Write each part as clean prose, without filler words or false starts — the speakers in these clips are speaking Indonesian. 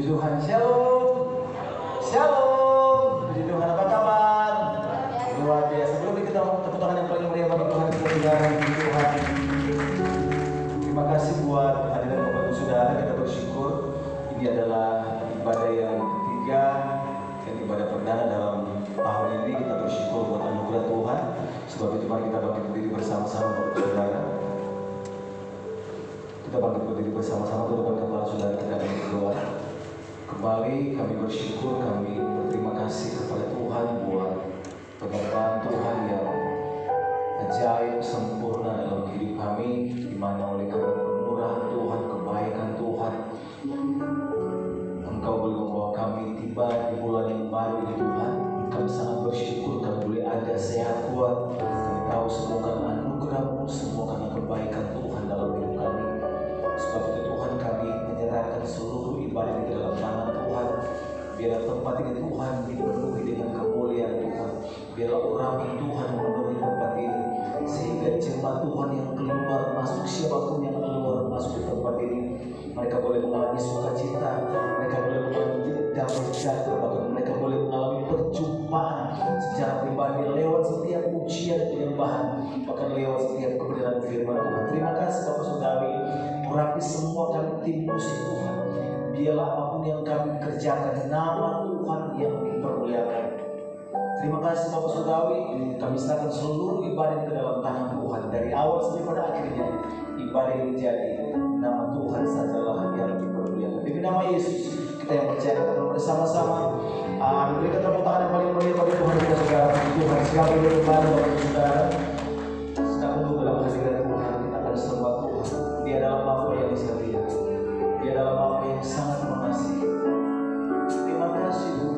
Tuhan, shalom. Shalom. Puji Tuhan, apa kabar? Luar biasa. Belum kita tepuk tangan yang paling meriah bagi Tuhan, kita saudara. Puji Tuhan. Terima kasih buat kehadiran Bapak Ibu Saudara. Kita bersyukur ini adalah ibadah yang ketiga dan ibadah perdana dalam tahun ini. Kita bersyukur buat anugerah Tuhan. Sebab itu mari kita bangkit berdiri bersama-sama Bapak Ibu Saudara. Kita bangkit berdiri bersama-sama, tundukkan kepala saudara, kita akan berdoa. Kembali kami bersyukur, kami berterima kasih kepada Tuhan buat penyertaan Tuhan yang ajaib, sempurna dalam hidup kami, di mana oleh karena kemurahan Tuhan, kebaikan Tuhan, Engkau boleh membawa kami tiba di bulan yang baru ini Tuhan. Kami sangat bersyukur kami boleh ada sehat kuat. Kami tahu semua karena anugerah-Mu, semua karena kebaikan Tuhan dalam hidup kami. Sebab itu Tuhan, kami menyerahkan seluruh ibadah ini dalam tangan Tuhan. Biarlah tempat ini Tuhan dipenuhi dengan kemuliaan Tuhan. Biarlah orang Tuhan memenuhi tempat ini, sehingga jemaat Tuhan yang keluar masuk, siapapun yang keluar masuk di tempat ini, mereka boleh mengalami sukacita, mereka boleh mengalami damai sejahtera, bahkan mereka boleh mengalami perjumpaan secara pribadi lewat setiap ujian penyembahan, bahkan lewat setiap kebenaran firman Tuhan. Terima kasih Bapak Saudari, urapi semua kami tim musik Tuhan. Biarlah apapun yang kami kerjakan, nama Tuhan yang dipermuliakan. Terima kasih Bapak Saudari, kami serahkan seluruh ibadah ke dalam tangan Tuhan. Dari awal sampai pada akhirnya, ibadah ini jadi nama Tuhan sajalah yang dipermuliakan. Demi nama Yesus, kita yang percaya kita bersama-sama memberikan tepuk tangan yang paling meriah bagi Tuhan kita saudara. Tuhan siapa yang kembali Bapak Saudara. Sedang menunggu dalam hadirat Tuhan, kita akan sembah Tuhan. Dia adalah Bapa yang setia, Dia adalah Bapa yang sangat mengasihi. Terima kasih Tuhan.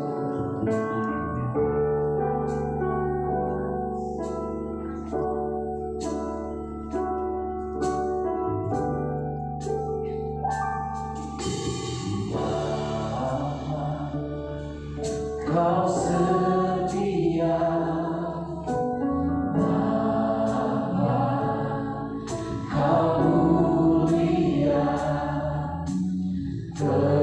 Kau setia, Bapa, Kau mulia, tenanglah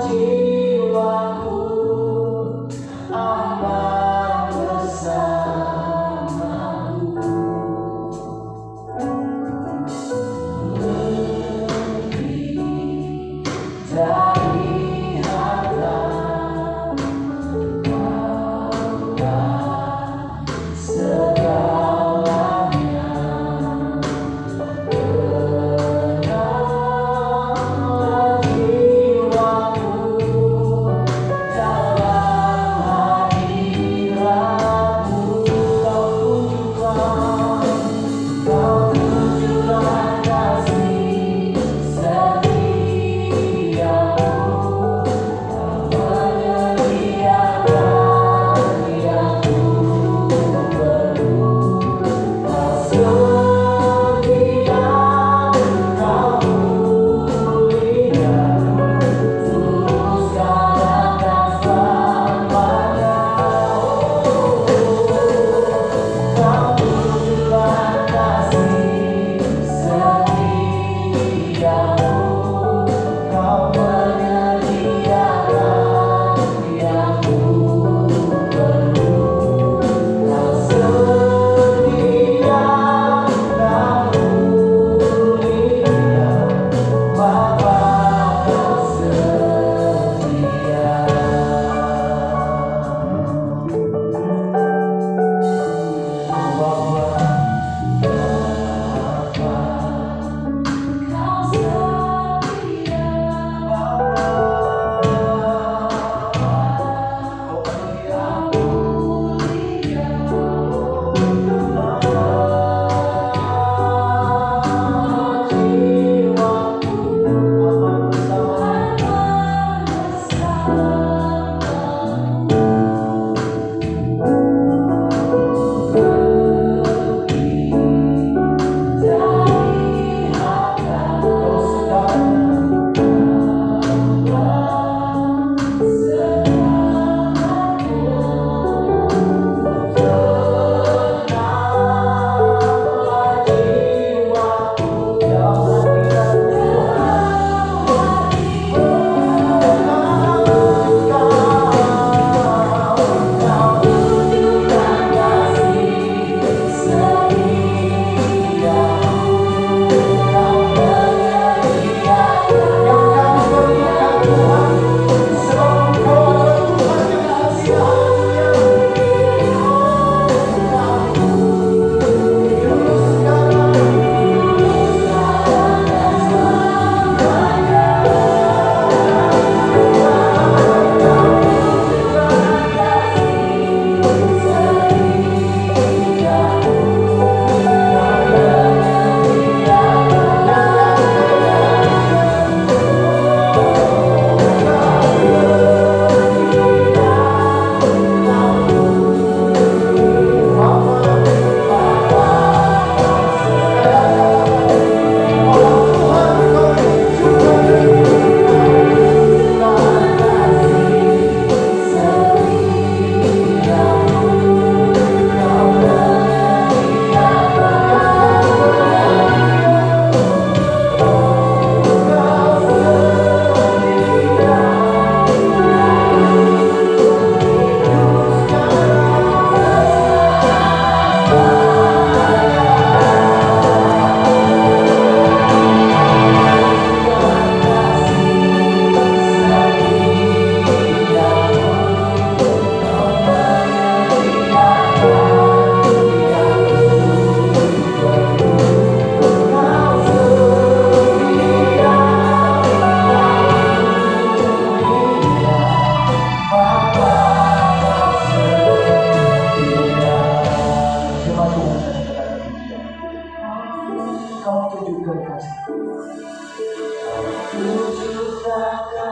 jiwaku, aman bersamamu. Lebih dari yeah.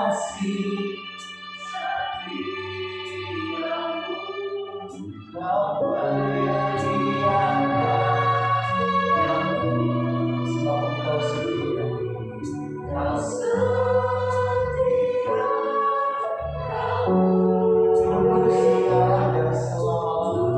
kasih kau menyediakan sebab kau setia, kau setia, tulus sekarang dan selamanya.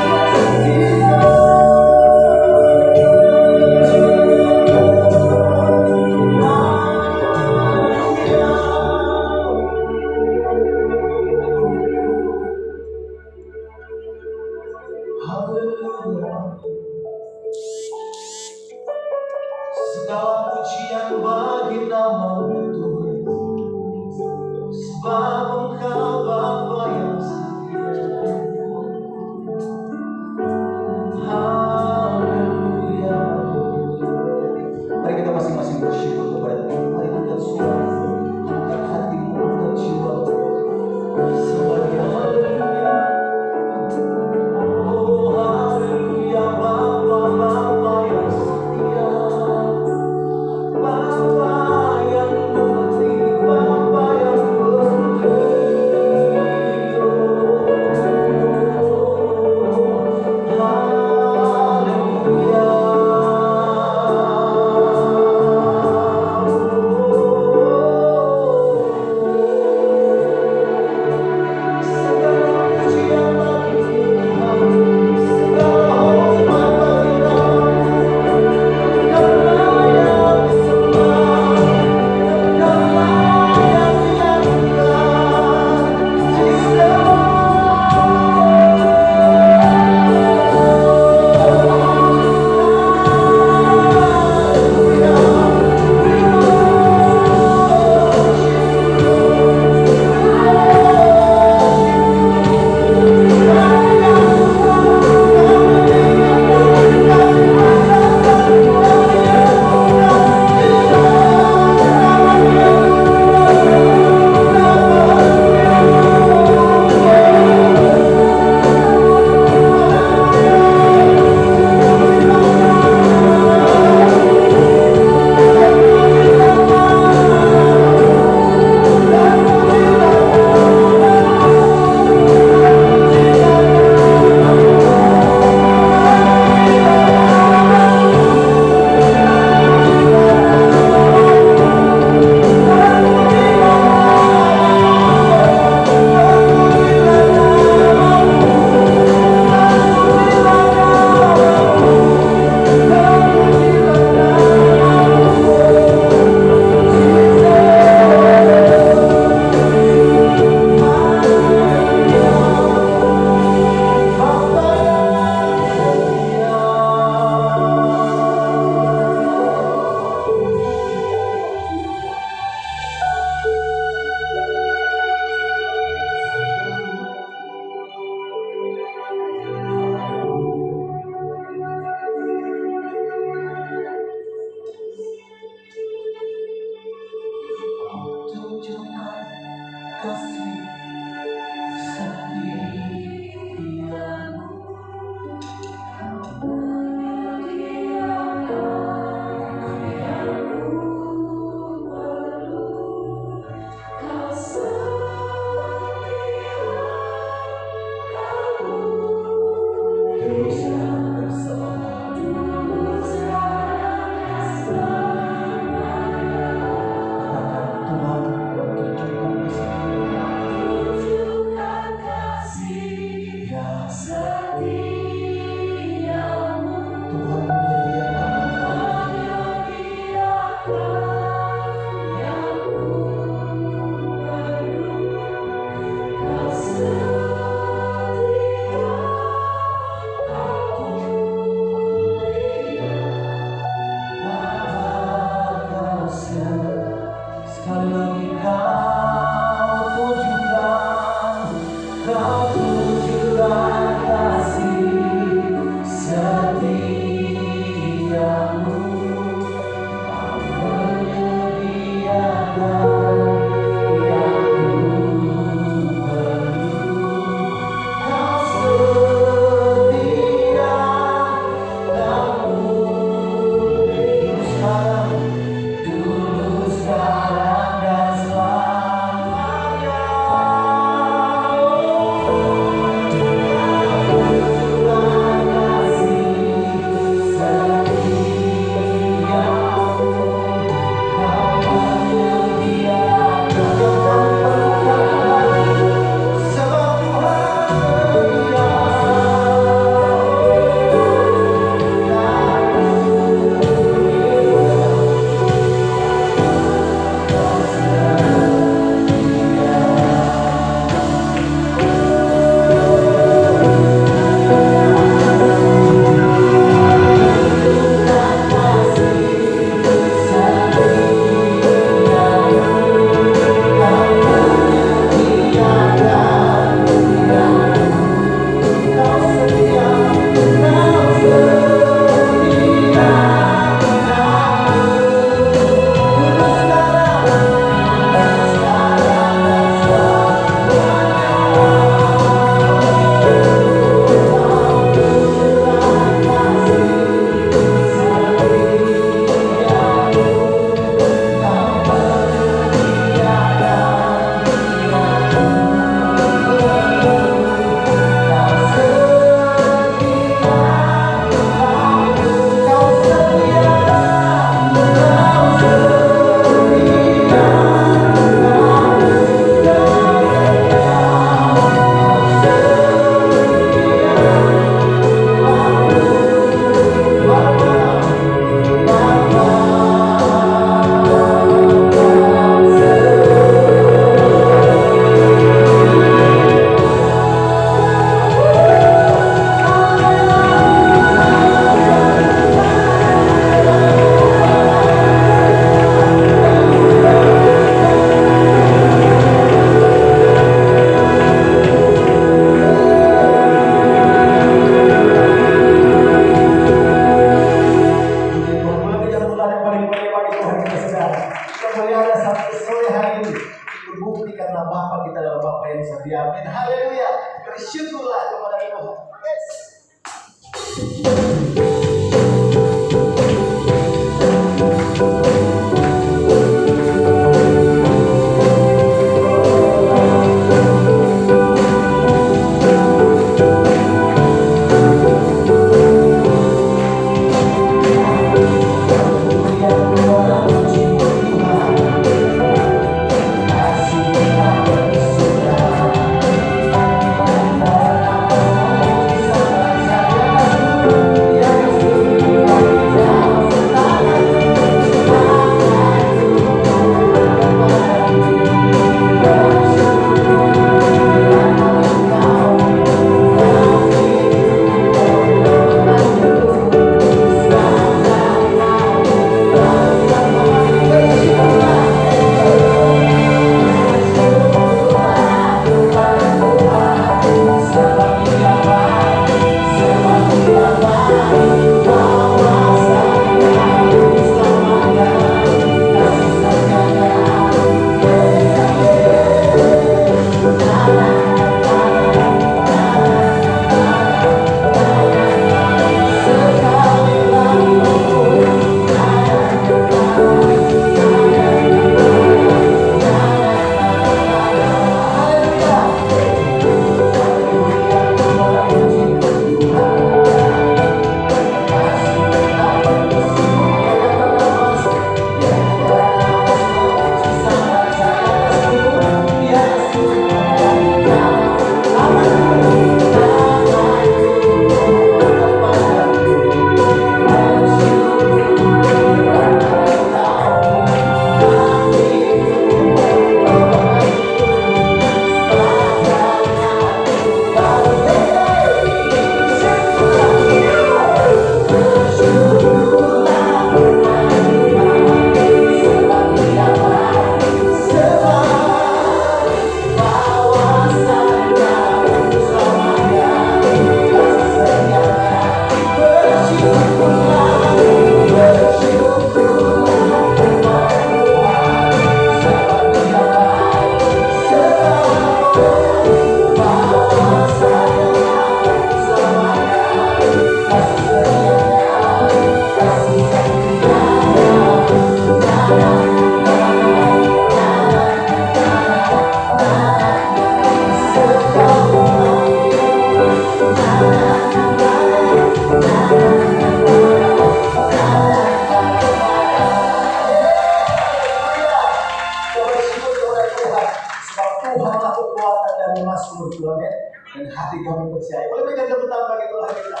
Tuhanlah kekuatan dan Mazmur Tuhan ya. Dan hati kami percaya. Boleh berikan tepuk tangan bagi Tuhan kita.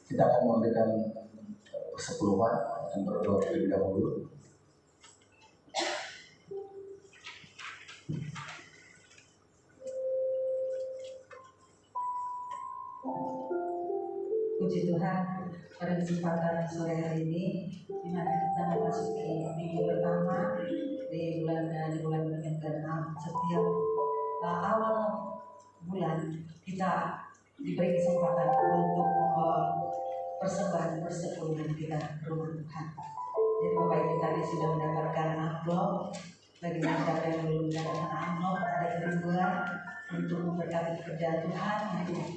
Kita akan memberikan persepuluhan dan berdoa terlebih dahulu. Puji Tuhan, pada kesempatan sore hari ini, di mana kita memasuki minggu pertama di bulan yang ke-6. Setiap awal bulan kita diberi kesempatan untuk persembahan persepuluhan kita ke rumah Tuhan. Jadi Bapak Ibu tadi sudah mendapatkan amplop. Bagi siapa yang belum mendapatkan amplop, ada kerinduan untuk memberkati pekerjaan Tuhan, untuk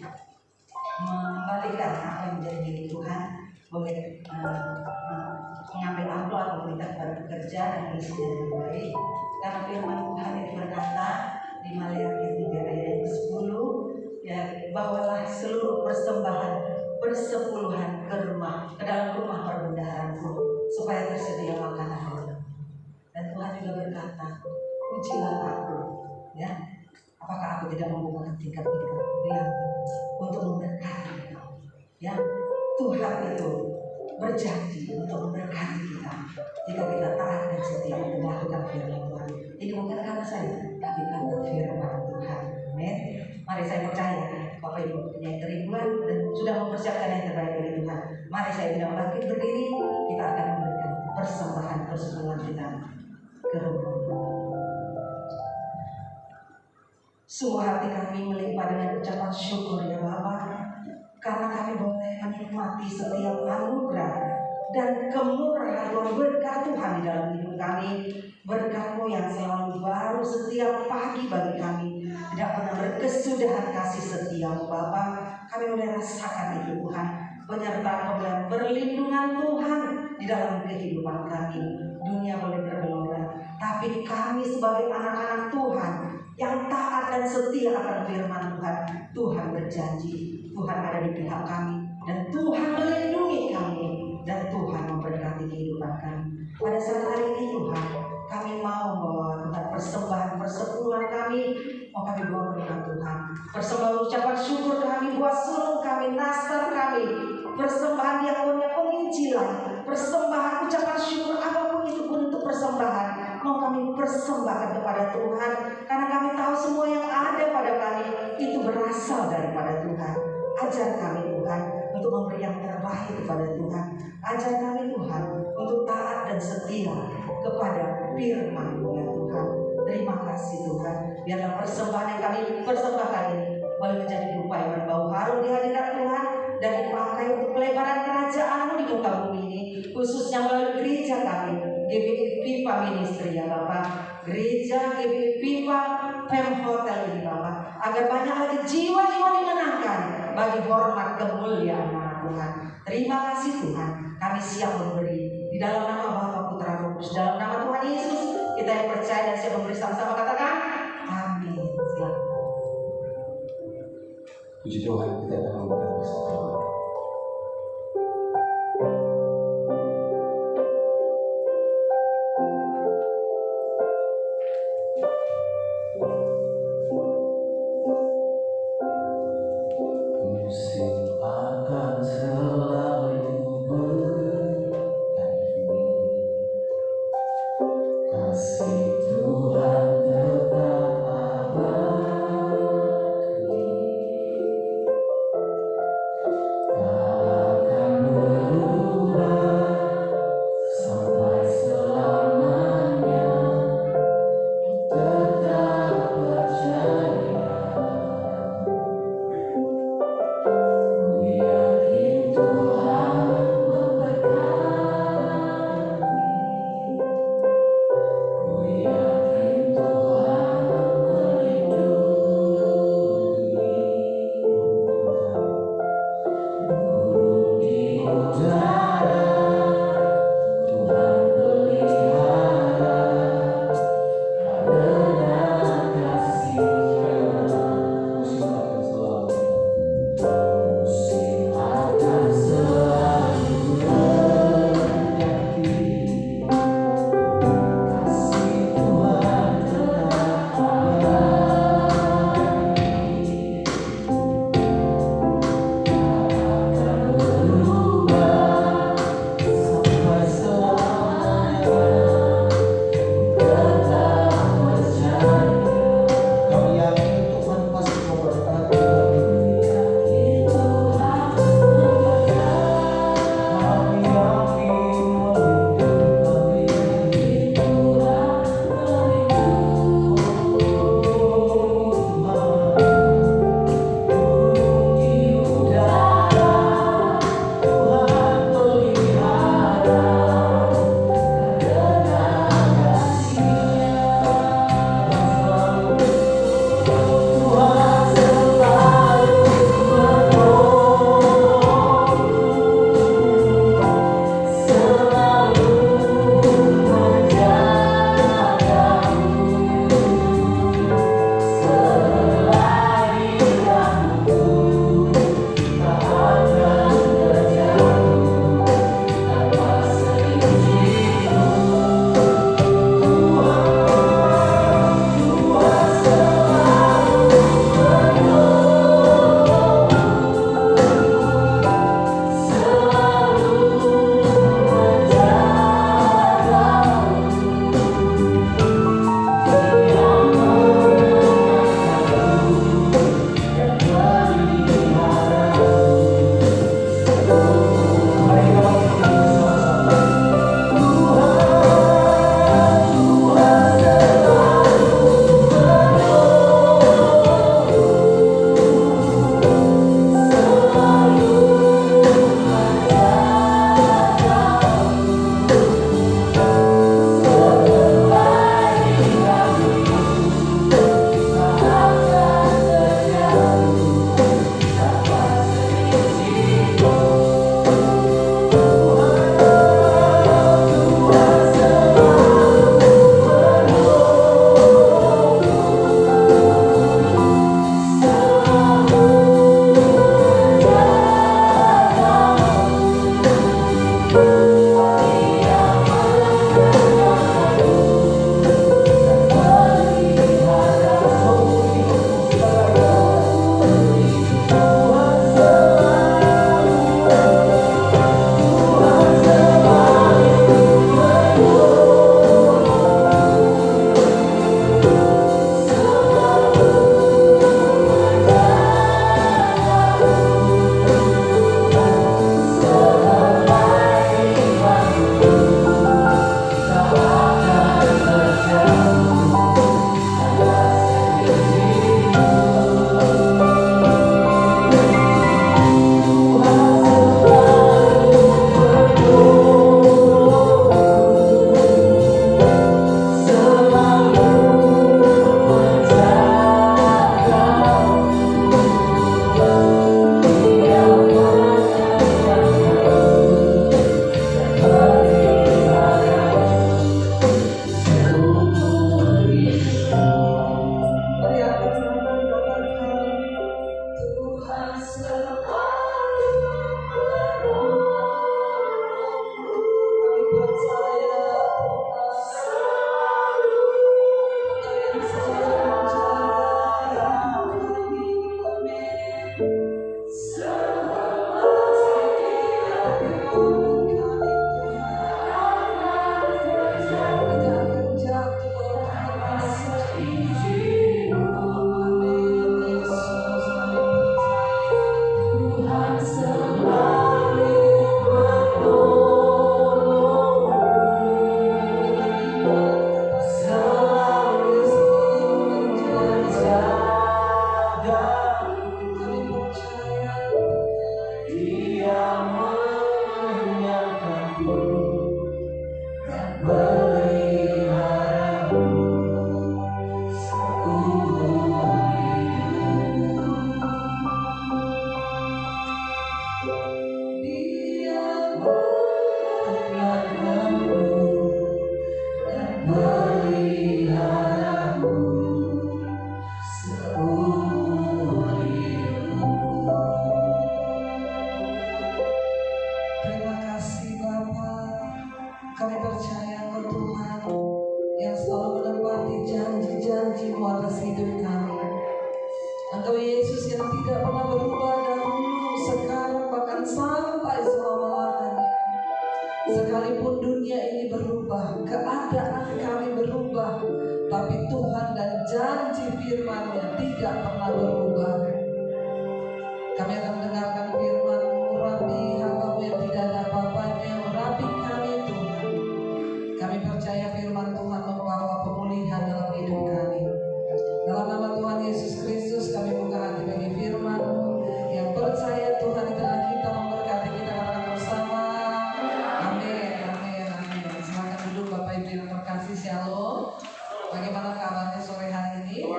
mengembalikan apa yang menjadi milik Tuhan. Boleh mengambil amplop atau minta kepada pekerja dan isinya dengan baik. Karena firman Tuhan ini berkata di Maleakhi 3 ayat yang ke-10, ya, bawalah seluruh persembahan persepuluhan ke dalam rumah perbendaharanku, supaya tersedia makanan. Dan Tuhan juga berkata, ujilah aku, ya, apakah aku tidak membukakan tingkat-tingkat bilang untuk mendekati engkau, ya. Tuhan itu berjanji untuk memberkati kita jika kita taat dan setia melakukan firman Tuhan. Ini bukan karena saya, tapi karena firman Tuhan. Amin. Mari saya percaya Bapak Ibu punya kerinduan dan sudah mempersiapkan yang terbaik dari Tuhan. Mari saya tidak bangkit berdiri, kita akan memberikan persembahan persepuluhan kita ke rumah Tuhan. Sungguh hati kami melimpah dengan ucapan syukur ya Bapa, karena kami boleh menikmati setiap anugerah dan kemurahan Tuhan, berkat Tuhan di dalam hidup kami. Berkat-Mu yang selalu baru setiap pagi bagi kami, tidak pernah berkesudahan kasih setia-Mu Bapa. Kami boleh rasakan itu Tuhan, penyertaan dan perlindungan Tuhan di dalam kehidupan kami. Dunia boleh bergelora, tapi kami sebagai anak-anak Tuhan yang taat dan setia akan firman Tuhan, Tuhan berjanji, Tuhan ada di pihak kami, dan Tuhan melindungi kami, dan Tuhan memberkati kehidupan kami. Pada saat hari ini Tuhan, kami mau membawa Tuhan persembahan persepuluhan kami, mau kami bawa kepada Tuhan. Persembahan ucapan syukur kami, buat sulung kami, nastar kami, persembahan diakonia penginjilan, persembahan ucapan syukur apapun itu bentuk persembahan, mau kami persembahkan kepada Tuhan, karena kami tahu semua yang ada pada kami itu berasal daripada Tuhan. Ajar kami Tuhan untuk memberi yang terbaik kepada Tuhan. Ajar kami Tuhan untuk taat dan setia kepada firman-Mu ya Tuhan. Terima kasih Tuhan. Biarlah persembahan yang kami persembahkan ini boleh menjadi dupa yang berbau harum di hadirat Tuhan, dan dipakai untuk pelebaran kerajaan-Mu di muka bumi ini, khususnya melalui gereja kami, GBI Pipa Ministry ya Bapak, gereja GBI Pipa Pem Hotel ini Bapak, agar banyak lagi jiwa-jiwa dimenangkan bagi hormat kemuliaan nama Tuhan. Terima kasih Tuhan, kami siap memberi di dalam nama Bapa, Putra, Roh Kudus, dalam nama Tuhan Yesus kita yang percaya dan siap memberi, sama-sama katakan amin. Silakan. Puji Tuhan, kita akan memberikan persekutuan. Musim akan selalu berganti, kasih Tuhan tetap abadi. Dia menyatakan dan meliharamu seumur hidup. Dia menyatakanmu dan meliharamu seumur hidup. Terima kasih Bapa, kami percaya Engkau Tuhan yang selalu menepati janji-janji-Mu atas hidup kami. Engkau Yesus yang tidak pernah berubah dahulu, sekarang, bahkan sampai selama-lamanya. Sekalipun dunia ini berubah, keadaan kami berubah, tapi Tuhan dan janji firman-Nya tidak pernah berubah. Kami akan mendengarkan firman-Mu, urapi hamba-Mu yang tidak ada apa-apanya, urapi kami Tuhan. Kami percaya firman Tuhan membawa pemulihan dalam hidup kami. Dalam nama Tuhan Yesus Kristus kami buka hati bagi firman-Mu. Yang percaya Tuhan di tengah kita memberkati kita katakan bersama. Amin, amin, amin. Silakan duduk Bapak Ibu yang terkasih, shalom. Bagaimana kabarnya sore hari ini?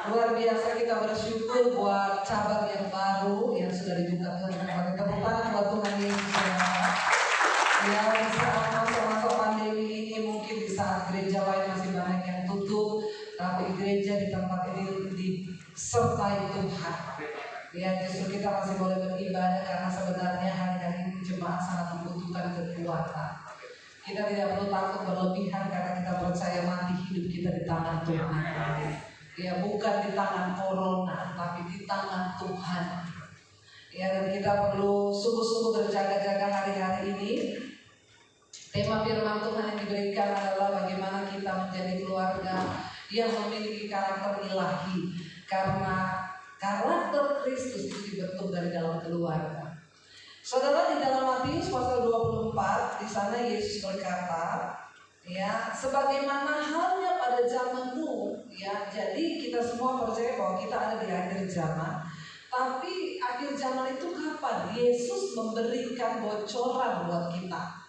Luar biasa, kita bersyukur buat cabang yang baru yang sudah dibuka Tuhan. Kita tepuk tangan buat Tuhan Yesus. Ya, di saat masa-masa pandemi ini mungkin di saat gereja lain masih banyak yang tutup, tapi gereja di tempat ini disertai Tuhan. Ya, justru kita masih boleh beribadah karena sebenarnya hari-hari ini jemaat sangat membutuhkan kekuatan. Kita tidak perlu takut berlebihan karena kita percaya mati hidup kita di tangan Tuhan. Ya, bukan di tangan corona, tapi di tangan Tuhan. Ya, dan kita perlu sungguh-sungguh berjaga-jaga hari-hari ini. Tema firman Tuhan yang diberikan adalah bagaimana kita menjadi keluarga yang memiliki karakter ilahi. Karena karakter Kristus itu dibentuk dari dalam keluarga. Saudara, di dalam Matius pasal 24, di sana Yesus berkata, ya, sebagaimana halnya pada zaman Nuh, ya, jadi kita semua percaya bahwa kita ada di akhir zaman. Tapi akhir zaman itu kapan? Yesus memberikan bocoran buat kita.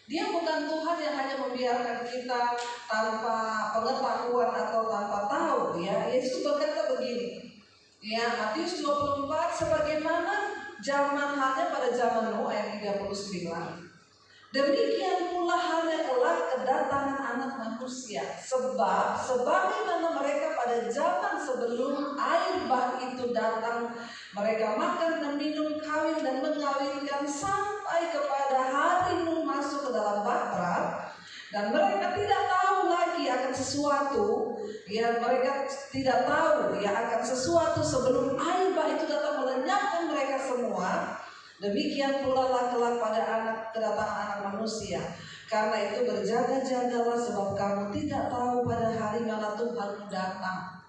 Dia bukan Tuhan yang hanya membiarkan kita tanpa pengetahuan atau tanpa tahu, ya. Yesus berkata begini, ya, Matius 24, sebagaimana zaman halnya pada zaman Nuh, ayat 39. Demikian pula halnya kelak kedatangan anak manusia. Sebab sebagaimana mereka pada zaman sebelum air bah itu datang, mereka makan dan minum, kawin dan mengawinkan sampai kepada hari Nuh masuk ke dalam bahtera, dan mereka tidak tahu lagi akan sesuatu, ya, mereka tidak tahu ya akan sesuatu sebelum air bah itu datang melenyapkan mereka semua. Demikian pula kelak pada kedatangan anak manusia. Karena itu berjaga-jagalah, sebab kamu tidak tahu pada hari mana Tuhan datang.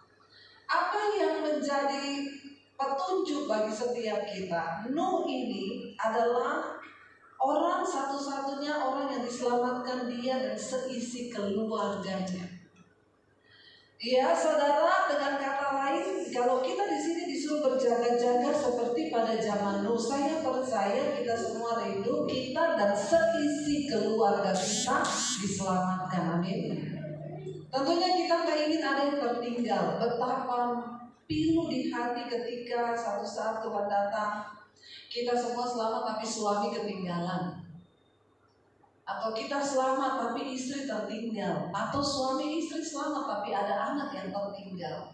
Apa yang menjadi petunjuk bagi setiap kita? Nuh ini adalah orang satu-satunya orang yang diselamatkan, dia dan seisi keluarganya. Ya, saudara, dengan kata lain, kalau kita di sini disuruh berjaga-jaga seperti pada zaman Nuh, saya percaya kita semua rindu kita dan seisi keluarga kita diselamatkan. Amin. Tentunya kita nggak ingin ada yang tertinggal. Betapa pilu di hati ketika satu saat Tuhan datang, kita semua selamat tapi suami ketinggalan. Atau kita selamat tapi istri tertinggal. Atau suami istri selamat tapi ada anak yang tertinggal.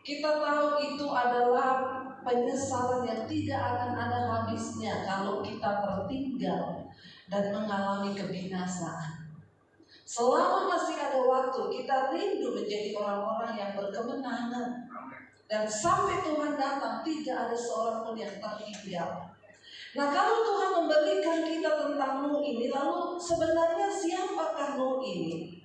Kita tahu itu adalah penyesalan yang tidak akan ada habisnya kalau kita tertinggal dan mengalami kebinasaan. Selama masih ada waktu, kita rindu menjadi orang-orang yang berkemenangan. Dan sampai Tuhan datang, tidak ada seorang pun yang tertinggal. Nah, kalau Tuhan memberikan kita tentang Nuh ini, lalu sebenarnya siapakah Nuh ini?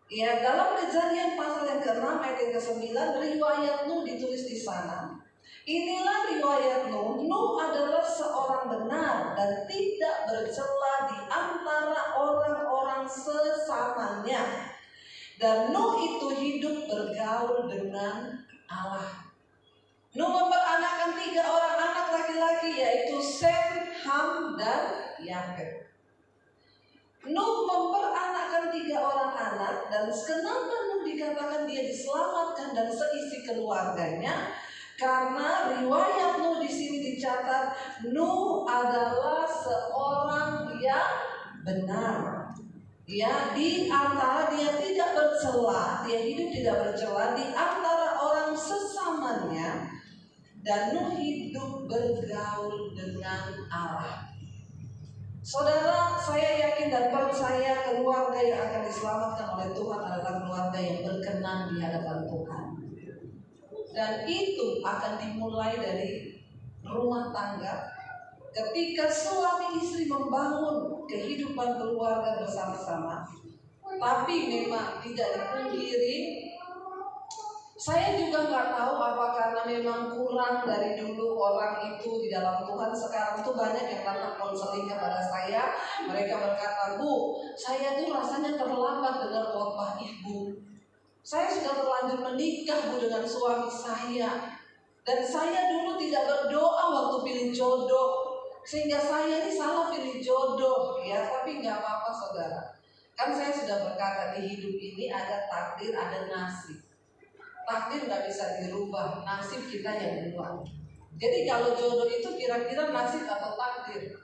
Ya, dalam Kejadian pasal yang ke-6 ayat yang ke-9, riwayat Nuh ditulis di sana. Inilah riwayat Nuh. Nuh adalah seorang benar dan tidak bercela di antara orang-orang sesamanya. Dan Nuh itu hidup bergaul dengan Allah. Nuh memperanakkan 3 orang anak laki-laki, yaitu Sem, Ham, dan Yafet. Nuh memperanakkan 3 orang anak, dan kenapa Nuh dikatakan dia diselamatkan dan seisi keluarganya? Karena riwayat Nuh di sini dicatat, Nuh adalah seorang yang benar. Ya, di antara dia tidak bercela, dia hidup tidak bercela di antara orang sesamanya, dan Nuh hidup bergaul dengan Allah. Saudara, saya yakin dan percaya keluarga yang akan diselamatkan oleh Tuhan adalah keluarga yang berkenan di hadapan Tuhan. Dan itu akan dimulai dari rumah tangga. Ketika suami istri membangun kehidupan keluarga bersama-sama, tapi memang tidak dipungkiri, saya juga nggak tahu apa karena memang kurang dari dulu orang itu di dalam Tuhan. Sekarang tuh banyak yang datang konseling kepada saya. Mereka berkata, Bu, saya tuh rasanya terlambat dengar khotbah Ibu. Saya sudah terlanjur menikah, Bu, dengan suami saya. Dan saya dulu tidak berdoa waktu pilih jodoh, sehingga saya ini salah pilih jodoh. Ya, tapi nggak apa-apa saudara. Kan saya sudah berkata di hidup ini ada takdir, ada nasib. Takdir nggak bisa dirubah, nasib kita yang buat. Jadi kalau jodoh itu kira-kira nasib atau takdir?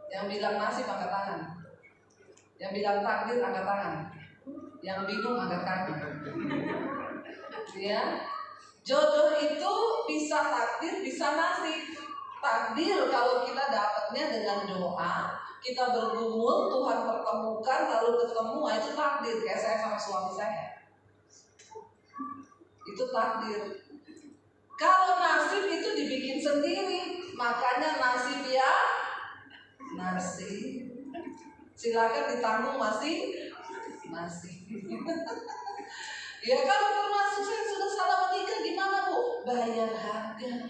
Yang bilang nasib angkat tangan, yang bilang takdir angkat tangan, yang bingung angkat kaki. Ya, jodoh itu bisa takdir, bisa nasib. Takdir kalau kita dapatnya dengan doa, kita bergumul, Tuhan pertemukan, lalu ketemu, itu takdir. Kayak saya sama suami saya, itu takdir. Kalau nasib itu dibikin sendiri, makanya nasib ya nasib. Silakan ditanggung masing-masing. Ya kalau termasuk saya sudah salah menikah gimana Bu? Bayar harga.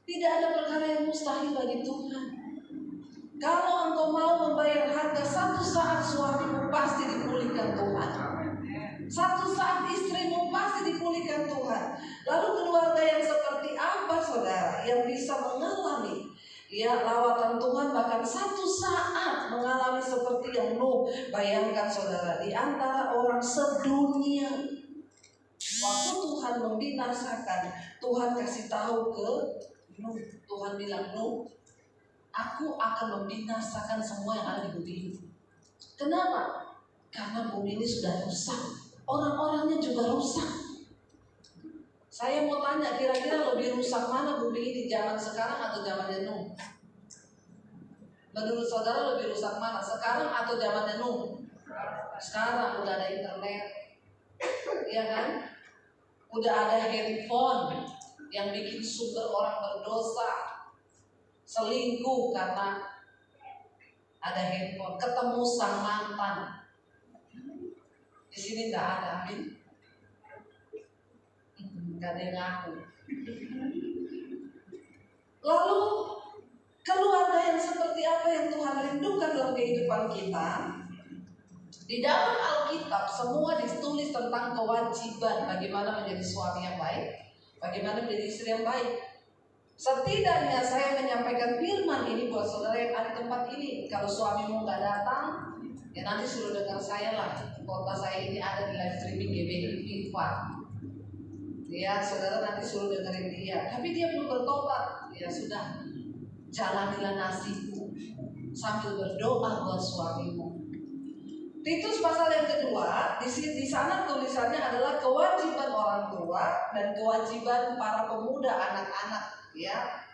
Tidak ada perkara yang mustahil bagi Tuhan. Kalau engkau mau membayar harga, satu saat suamimu pasti dipulihkan Tuhan. Satu saat istrimu pasti dipulihkan Tuhan. Lalu keluarga yang seperti apa saudara yang bisa mengalami lawatan Tuhan, bahkan satu saat mengalami seperti yang Nuh. Bayangkan saudara, di antara orang sedunia, waktu Tuhan membinasakan, Tuhan kasih tahu ke Nuh. Tuhan bilang, Nuh, aku akan membinasakan semua yang ada di bumi ini. Kenapa? Karena bumi ini sudah rusak, orang-orangnya juga rusak. Saya mau tanya, kira-kira lebih rusak mana bumi ini, zaman sekarang atau zaman Nuh? Menurut saudara lebih rusak mana, sekarang atau zaman Nuh? Sekarang udah ada internet, ya kan? Udah ada handphone yang bikin sumber orang berdosa, selingkuh karena ada handphone, ketemu sang mantan. Di sini nggak ada, amin. Nggak ada yang ngaku. Lalu keluarga yang seperti apa yang Tuhan rindukan dalam kehidupan kita? Di dalam Alkitab semua ditulis tentang kewajiban bagaimana menjadi suami yang baik, bagaimana menjadi istri yang baik. Setidaknya saya menyampaikan firman ini buat saudara yang ada di tempat ini. Kalau suamimu nggak datang, ya nanti suruh dengar saya lah. Khotbah saya ini ada di live streaming GBI Viva. Ya, saudara nanti suruh dengerin dia. Tapi dia belum bertobat. Ya sudah, jalanilah nasibmu sambil berdoa buat suamimu. Titus pasal yang kedua, di sana tulisannya adalah kewajiban orang tua dan kewajiban para pemuda, anak-anak. Ya,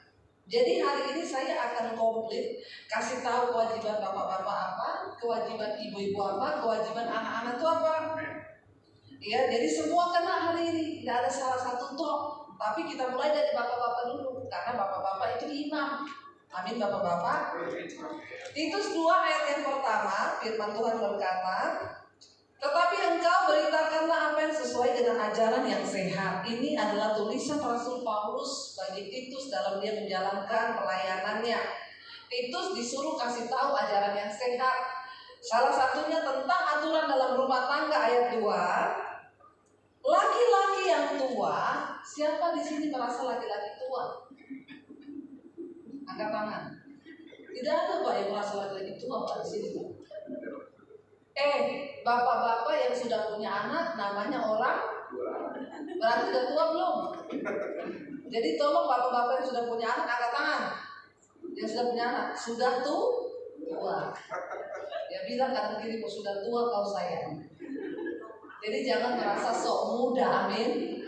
jadi hari ini saya akan komplit kasih tahu kewajiban bapak-bapak apa, kewajiban ibu-ibu apa, kewajiban anak-anak itu apa. Ya, jadi semua kena hari ini, tidak ada salah satu toh. Tapi kita mulai dari bapak-bapak dulu, karena bapak-bapak itu imam. Amin bapak-bapak. Titus 2 ayat yang pertama, firman Tuhan berkata, tetapi engkau beritakanlah apa yang sesuai dengan ajaran yang sehat. Ini adalah tulisan Rasul Paulus bagi Titus dalam dia menjalankan pelayanannya. Titus disuruh kasih tahu ajaran yang sehat. Salah satunya tentang aturan dalam rumah tangga ayat 2. Laki-laki yang tua Siapa di sini merasa laki-laki tua? Angkat tangan. Tidak ada Pak yang merasa laki-laki tua Pak di sini Pak. Bapak-bapak yang sudah punya anak namanya orang berarti sudah tua belum? Jadi tolong bapak-bapak yang sudah punya anak angkat tangan. Yang sudah punya anak sudah tua. Ya bilang kanan kiri kok sudah tua kau sayang. Jadi jangan merasa sok muda, amin.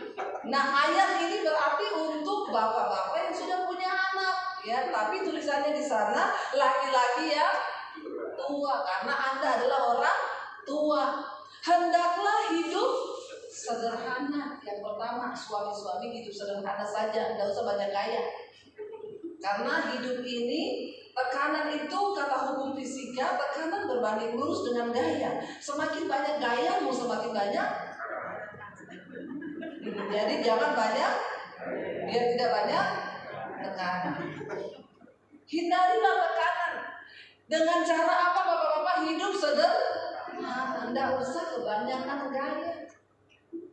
Nah ayat ini berarti untuk bapak-bapak yang sudah punya anak, ya. Tapi tulisannya di sana laki-laki yang tua, karena Anda adalah orang tua. Hendaklah hidup sederhana. Yang pertama, suami-suami hidup sederhana saja, tidak usah banyak gaya. Karena hidup ini tekanan itu kata hukum fisika, tekanan berbanding lurus dengan gaya. Semakin banyak gayamu, semakin banyak. Jadi jangan banyak, biar tidak banyak tekanan. Hindarilah tekanan. Dengan cara apa bapak-bapak? Hidup sederhana. Tidak usah kebanyakan gaya.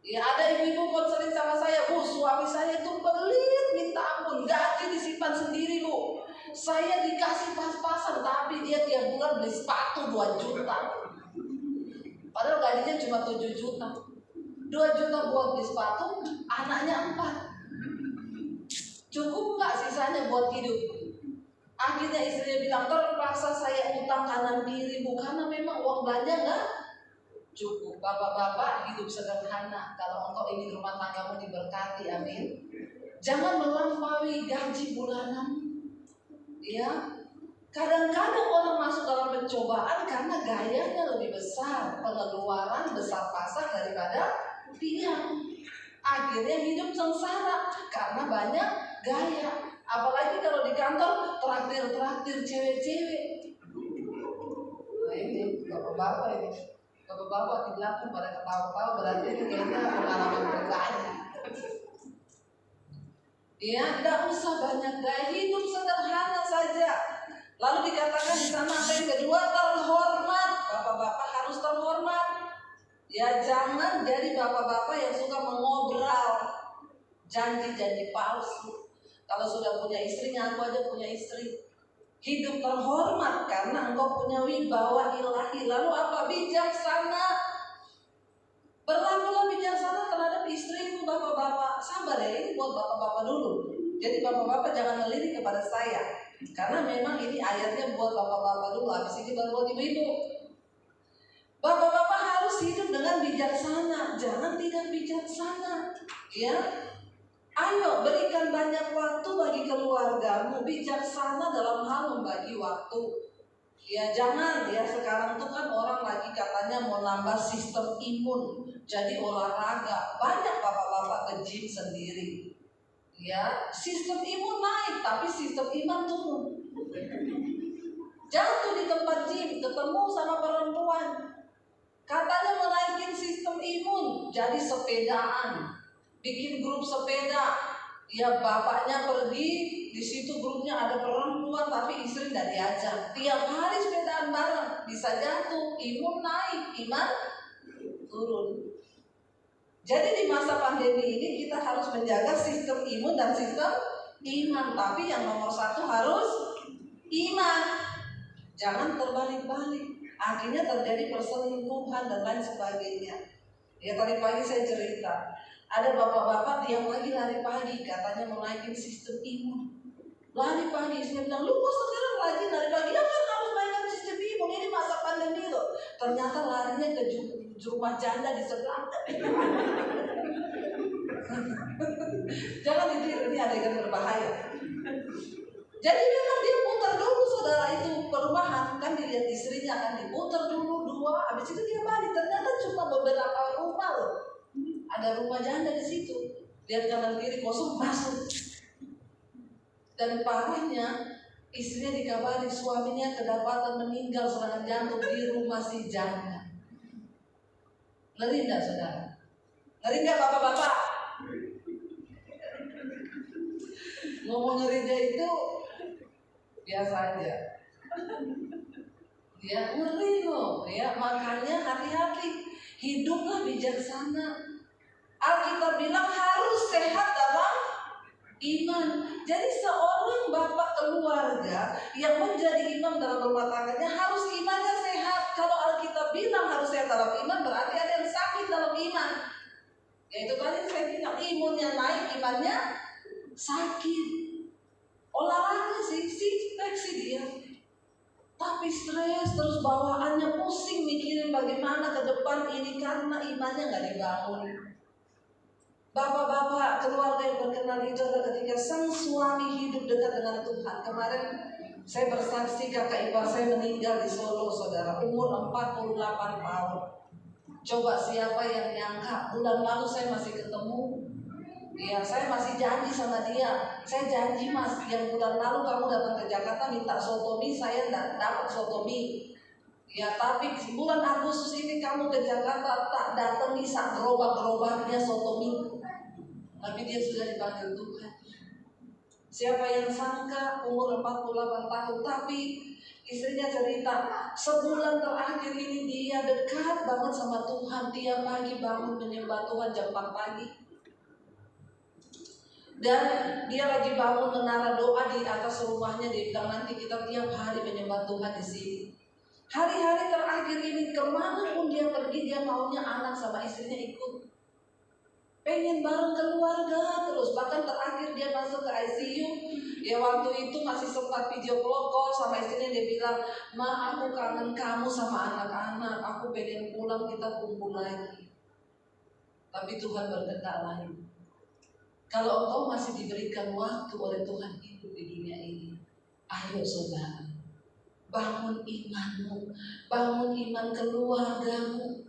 Ya ada ibu-ibu konseling sama saya, Bu, suami saya itu pelit minta ampun, gaji disimpan sendiri Bu. Saya dikasih pas-pasan, tapi dia tiap bulan beli sepatu 2 juta. Padahal gajinya cuma 7 juta. 2 juta buat beli sepatu, anaknya 4. Cukup nggak sisanya buat hidup? Akhirnya istrinya bilang, terpaksa saya utang kanan kiri Bu, karena memang uang belanja nggak cukup. Bapak-bapak hidup sederhana. Kalau engkau ingin rumah tanggamu diberkati, amin. Jangan melampaui gaji bulanan. Ya, kadang-kadang orang masuk dalam pencobaan karena gayanya lebih besar, pengeluaran besar-pasan daripada tiang. Akhirnya hidup sengsara karena banyak gaya. Apalagi kalau di kantor traktir cewek-cewek. Nah ini bapak-bapak ini. Bapak-bapak di belakang pada ketawa-tawa, berarti ini kayaknya pengalaman pribadi. Ya, tidak usah banyak gaya, hidup sederhana saja. Lalu dikatakan di sana apa yang kedua, terhormat. Bapak-bapak harus terhormat. Ya, jangan jadi bapak-bapak yang suka mengobrol janji-janji palsu. Kalau sudah punya istri, ngaku aja punya istri. Hidup terhormat karena engkau punya wibawa ilahi. Lalu apa? Bijaksana. Berlakulah bijaksana terhadap istrimu, bapak-bapak. Sabar ya, ini buat bapak-bapak dulu. Jadi bapak-bapak jangan melirik kepada saya, karena memang ini ayatnya buat bapak-bapak dulu. Habis ini baru buat ibu-ibu. Bapak-bapak harus hidup dengan bijaksana, jangan tidak bijaksana. Ya. Ayo berikan banyak waktu bagi keluargamu, bijaksana dalam hal membagi waktu. Ya jangan ya, sekarang tuh kan orang lagi katanya mau nambah sistem imun, jadi olahraga. Banyak bapak-bapak ke gym sendiri. Ya, sistem imun naik tapi sistem iman turun. Jatuh di tempat gym, ketemu sama perempuan. Katanya menaikin sistem imun, jadi sepedaan. Bikin grup sepeda, ya bapaknya pergi, di situ grupnya ada perempuan tapi istri tidak diajak. Tiap hari sepedaan bareng, bisa jatuh, imun naik, iman turun. Jadi di masa pandemi ini kita harus menjaga sistem imun dan sistem iman. Tapi yang nomor 1 harus iman. Jangan terbalik-balik. Akhirnya terjadi perselingkuhan dan lain sebagainya. Ya tadi pagi saya cerita, ada bapak-bapak tiap pagi lari pagi, katanya mau naikin sistem imun. Lari pagi, saya bilang, lu kok sekarang lagi lari pagi? Ya kan harus naikkan sistem imun, ini masa pandemi loh. Ternyata larinya ke rumah janda di sebelah. Jangan ditiru, ini adegan berbahaya. Jadi memang dia putar dulu saudara itu perumahan, kan dilihat istrinya kan diputar dulu 2, habis itu dia balik. Ternyata cuma beberapa rumah loh. Ada rumah janda di situ. Lihat kanan kiri kosong, masuk. Dan parahnya istrinya dikabari suaminya kedapatan meninggal serangan jantung di rumah si janda. Ngeri enggak saudara? Ngeri enggak bapak-bapak? Ngomong ngerinya itu biasa aja. Ya ngeri loh ya, makanya hati-hati. Hiduplah bijaksana. Alkitab bilang harus sehat dalam iman. Jadi seorang bapak keluarga yang menjadi imam dalam rumah tangganya harus imannya sehat. Kalau Alkitab bilang harus sehat dalam iman, berarti ada yang sakit dalam iman. Yaitu tadi saya bilang, imunnya naik, imannya sakit. Olahraga sih, six-pack sih dia, tapi stres terus, bawaannya pusing mikirin bagaimana ke depan ini karena imannya nggak dibangun. Bapak-bapak keluarga yang berkenan itu adalah ketika sang suami hidup dekat dengan Tuhan. Kemarin saya bersaksi kakak ipar saya meninggal di Solo, saudara, umur 48 tahun. Coba siapa yang nyangka, bulan lalu saya masih ketemu. Ya, saya masih janji sama dia. Saya janji, Mas, yang bulan lalu kamu datang ke Jakarta minta sotomi, saya tidak dapat sotomi. Ya, tapi bulan Agustus ini kamu ke Jakarta tak datang, bisa gerobak-gerobaknya sotomi. Tapi dia sudah dipanggil Tuhan. Siapa yang sangka umur 48 tahun, tapi istrinya cerita, sebulan terakhir ini dia dekat banget sama Tuhan. Tiap pagi bangun menyembah Tuhan jam 4 pagi. Dan dia lagi bangun menara doa di atas rumahnya. Dia bilang nanti kita tiap hari menyembah Tuhan di sini. Hari-hari terakhir ini kemanapun dia pergi, dia maunya anak sama istrinya ikut. Pengen bareng keluarga terus. Bahkan terakhir dia masuk ke ICU. Ya waktu itu masih sempat video call sama istrinya. Dia bilang, Ma, aku kangen kamu sama anak-anak. Aku pengen pulang, kita kumpul lagi. Tapi Tuhan berkehendak lain. Kalau engkau masih diberikan waktu oleh Tuhan hidup di dunia ini, ayo saudara, bangun imanmu, bangun iman keluargamu.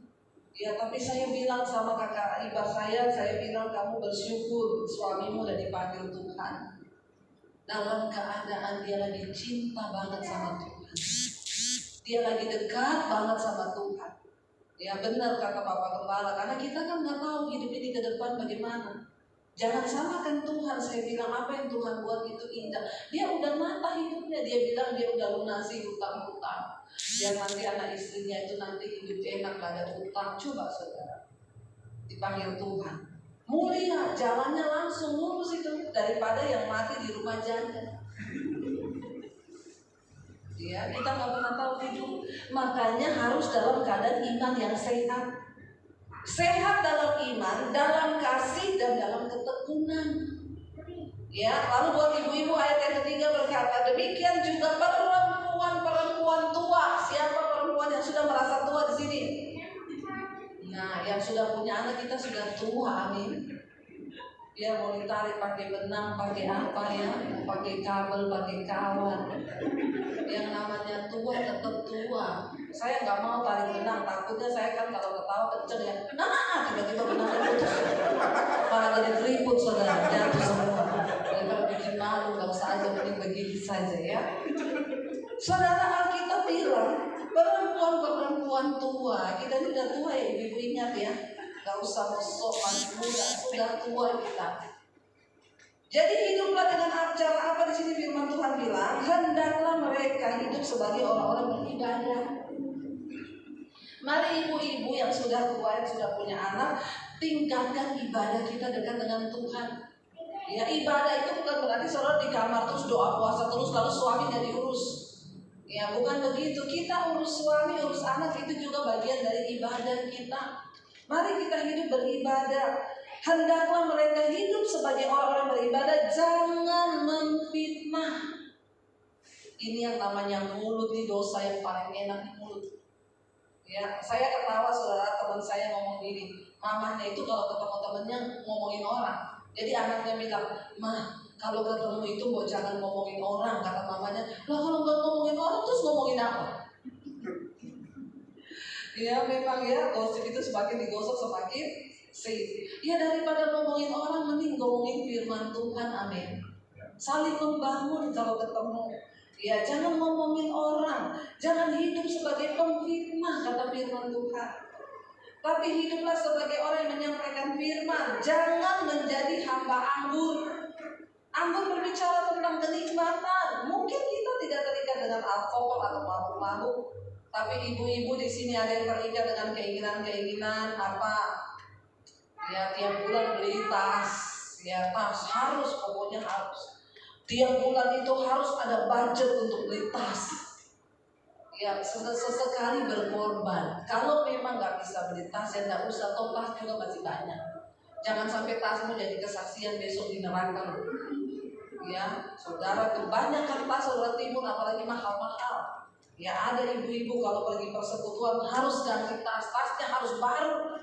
Ya, tapi saya bilang sama kakak ipar saya bilang kamu bersyukur suamimu udah dipanggil Tuhan. Dalam keadaan dia lagi cinta banget sama Tuhan, dia lagi dekat banget sama Tuhan. Ya benar kata Bapak Gembala, karena kita kan nggak tahu hidup ini ke depan bagaimana. Jangan salahkan Tuhan. Saya bilang apa yang Tuhan buat itu indah. Dia udah nata hidupnya. Dia bilang dia udah lunasi hutang-hutang. Biar nanti anak istrinya itu nanti hidup enak, gak ada hutang. Coba saudara, dipanggil Tuhan, mulia, jalannya langsung lurus itu, daripada yang mati di rumah janda. Ya, kita nggak pernah tahu hidup. Makanya harus dalam keadaan iman yang sehat. Sehat dalam iman, dalam kasih, dan dalam ketekunan. Ya, lalu buat ibu-ibu ayat yang ketiga berkata, demikian juga perempuan-perempuan tua. Siapa perempuan yang sudah merasa tua di sini? Nah, yang sudah punya anak, kita sudah tua, amin. Dia mau ditarik pakai benang, pakai apa ya, pakai kabel, pakai kawan. Yang namanya tua tetap tua. Saya nggak mau tarik benang, takutnya saya kan kalau ketawa kenceng ya, nah tiba-tiba benangnya putus, malah jadi keriput saudara, jatuh semua. Daripada bikin malu, nggak usah aja, mending begini saja ya. Saudara, Alkitab bilang perempuan-perempuan tua. Kita ini udah tua ya, ibu-ibu ingat ya. Gak usah sok masih muda, sudah tua kita. Jadi hiduplah dengan cara apa di sini firman Tuhan bilang, hendaklah mereka hidup sebagai orang-orang beribadah. Mari ibu-ibu yang sudah tua, yang sudah punya anak, tingkatkan ibadah kita dekat dengan Tuhan. Ya, ibadah itu bukan berarti saudara di kamar terus doa puasa terus lalu suami jadi urus. Ya, bukan begitu. Kita urus suami, urus anak itu juga bagian dari ibadah kita. Mari kita hidup beribadah. Hendaklah mereka hidup sebagai orang-orang beribadah, jangan memfitnah. Ini yang namanya mulut, nih dosa yang paling enak di mulut. Ya, saya ketawa saudara, teman saya ngomong gini, mamanya itu kalau ketemu temennya ngomongin orang. Jadi anaknya bilang, "Mah, kalau ketemu itu mau jangan ngomongin orang," kata mamanya. Lah kalau nggak ngomongin orang terus ngomongin apa? Ya memang ya, gosip itu semakin digosok semakin sih. Ya daripada ngomongin orang, mending ngomongin firman Tuhan, amin. Saling membangun kalau ketemu. Ya jangan ngomongin orang, jangan hidup sebagai pemfitnah kata firman Tuhan. Tapi hiduplah sebagai orang yang menyampaikan firman. Jangan menjadi hamba anggur. Anggur berbicara tentang kenikmatan. Mungkin kita tidak terikat dengan alkohol atau mabuk-mabuk. Tapi ibu-ibu di sini ada yang terikat dengan keinginan-keinginan apa? Ya tiap bulan beli tas, ya tas harus, pokoknya harus. Tiap bulan itu harus ada budget untuk beli tas. Ya sesekali berkorban. Kalau memang nggak bisa beli tas ya nggak usah, toh tas juga masih banyak. Jangan sampai tasmu jadi kesaksian besok di neraka. Ya, saudara, kebanyakan tas saudara timbun apalagi mahal-mahal. Ya ada ibu-ibu kalau pergi persekutuan harus ganti tas, tasnya harus baru.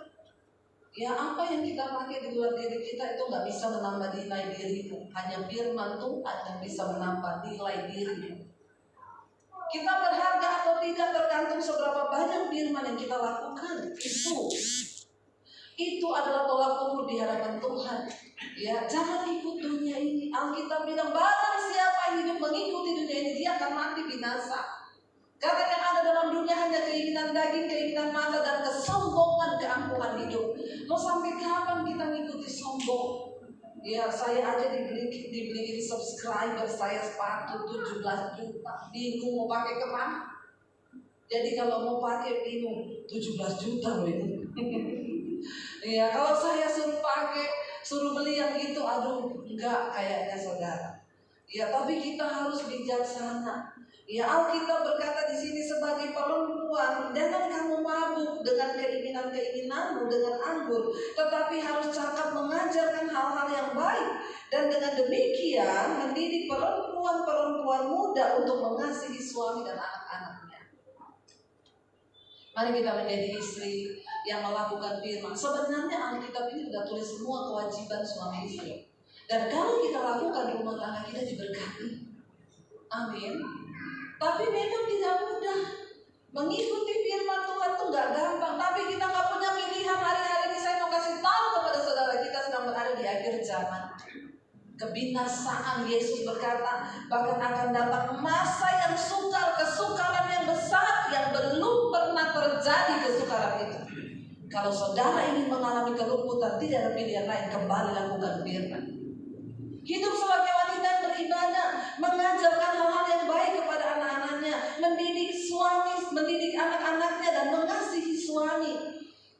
Ya apa yang kita pakai di luar diri kita itu nggak bisa menambah nilai dirimu. Hanya firman Tuhan yang bisa menambah nilai dirimu. Kita berharga atau tidak tergantung seberapa banyak firman yang kita lakukan. Itu adalah tolak ukur di hadapan Tuhan. Ya, jangan ikut dunia ini. Alkitab bilang barang siapa hidup mengikuti dunia ini dia akan mati binasa. Karena yang ada dalam dunia hanya keinginan daging, keinginan mata, dan kesombongan keangkuhan hidup. Mau sampai kapan kita mengikuti sombong? Ya, saya aja dibeliin subscriber saya sepatu 17 juta. Bingung mau pakai kemana? Jadi kalau mau pakai bingung, 17 juta loh ini. Ya, kalau saya suruh beli yang itu, aduh, enggak kayaknya saudara. Ya, tapi kita harus bijaksana. Ya, Alkitab berkata di sini sebagai perempuan, jangan kamu mabuk dengan keinginan-keinginanmu dengan anggur, tetapi harus cakap mengajarkan hal-hal yang baik, dan dengan demikian mendidik perempuan-perempuan muda untuk mengasihi suami dan anak-anaknya. Mari kita menjadi istri yang melakukan firman. Sebenarnya Alkitab ini sudah tulis semua kewajiban suami istri. Dan kalau kita lakukan di rumah tangga kita diberkati. Amin. Tapi memang tidak mudah. Mengikuti firman Tuhan itu gak gampang. Tapi kita gak punya pilihan. Hari-hari ini saya mau kasih tahu kepada saudara, kita sedang berada di akhir zaman. Kebinasaan, Yesus berkata, bahkan akan datang masa yang sukar, kesukaran yang besar yang belum pernah terjadi kesukaran itu. Kalau saudara ingin mengalami kelumputan, tidak ada pilihan lain, kembali lakukan firman. Hidup sebagai wanita yang beribadah, mengajarkan hal-hal yang baik kepada anak-anaknya, mendidik suami, mendidik anak-anaknya, dan mengasihi suami.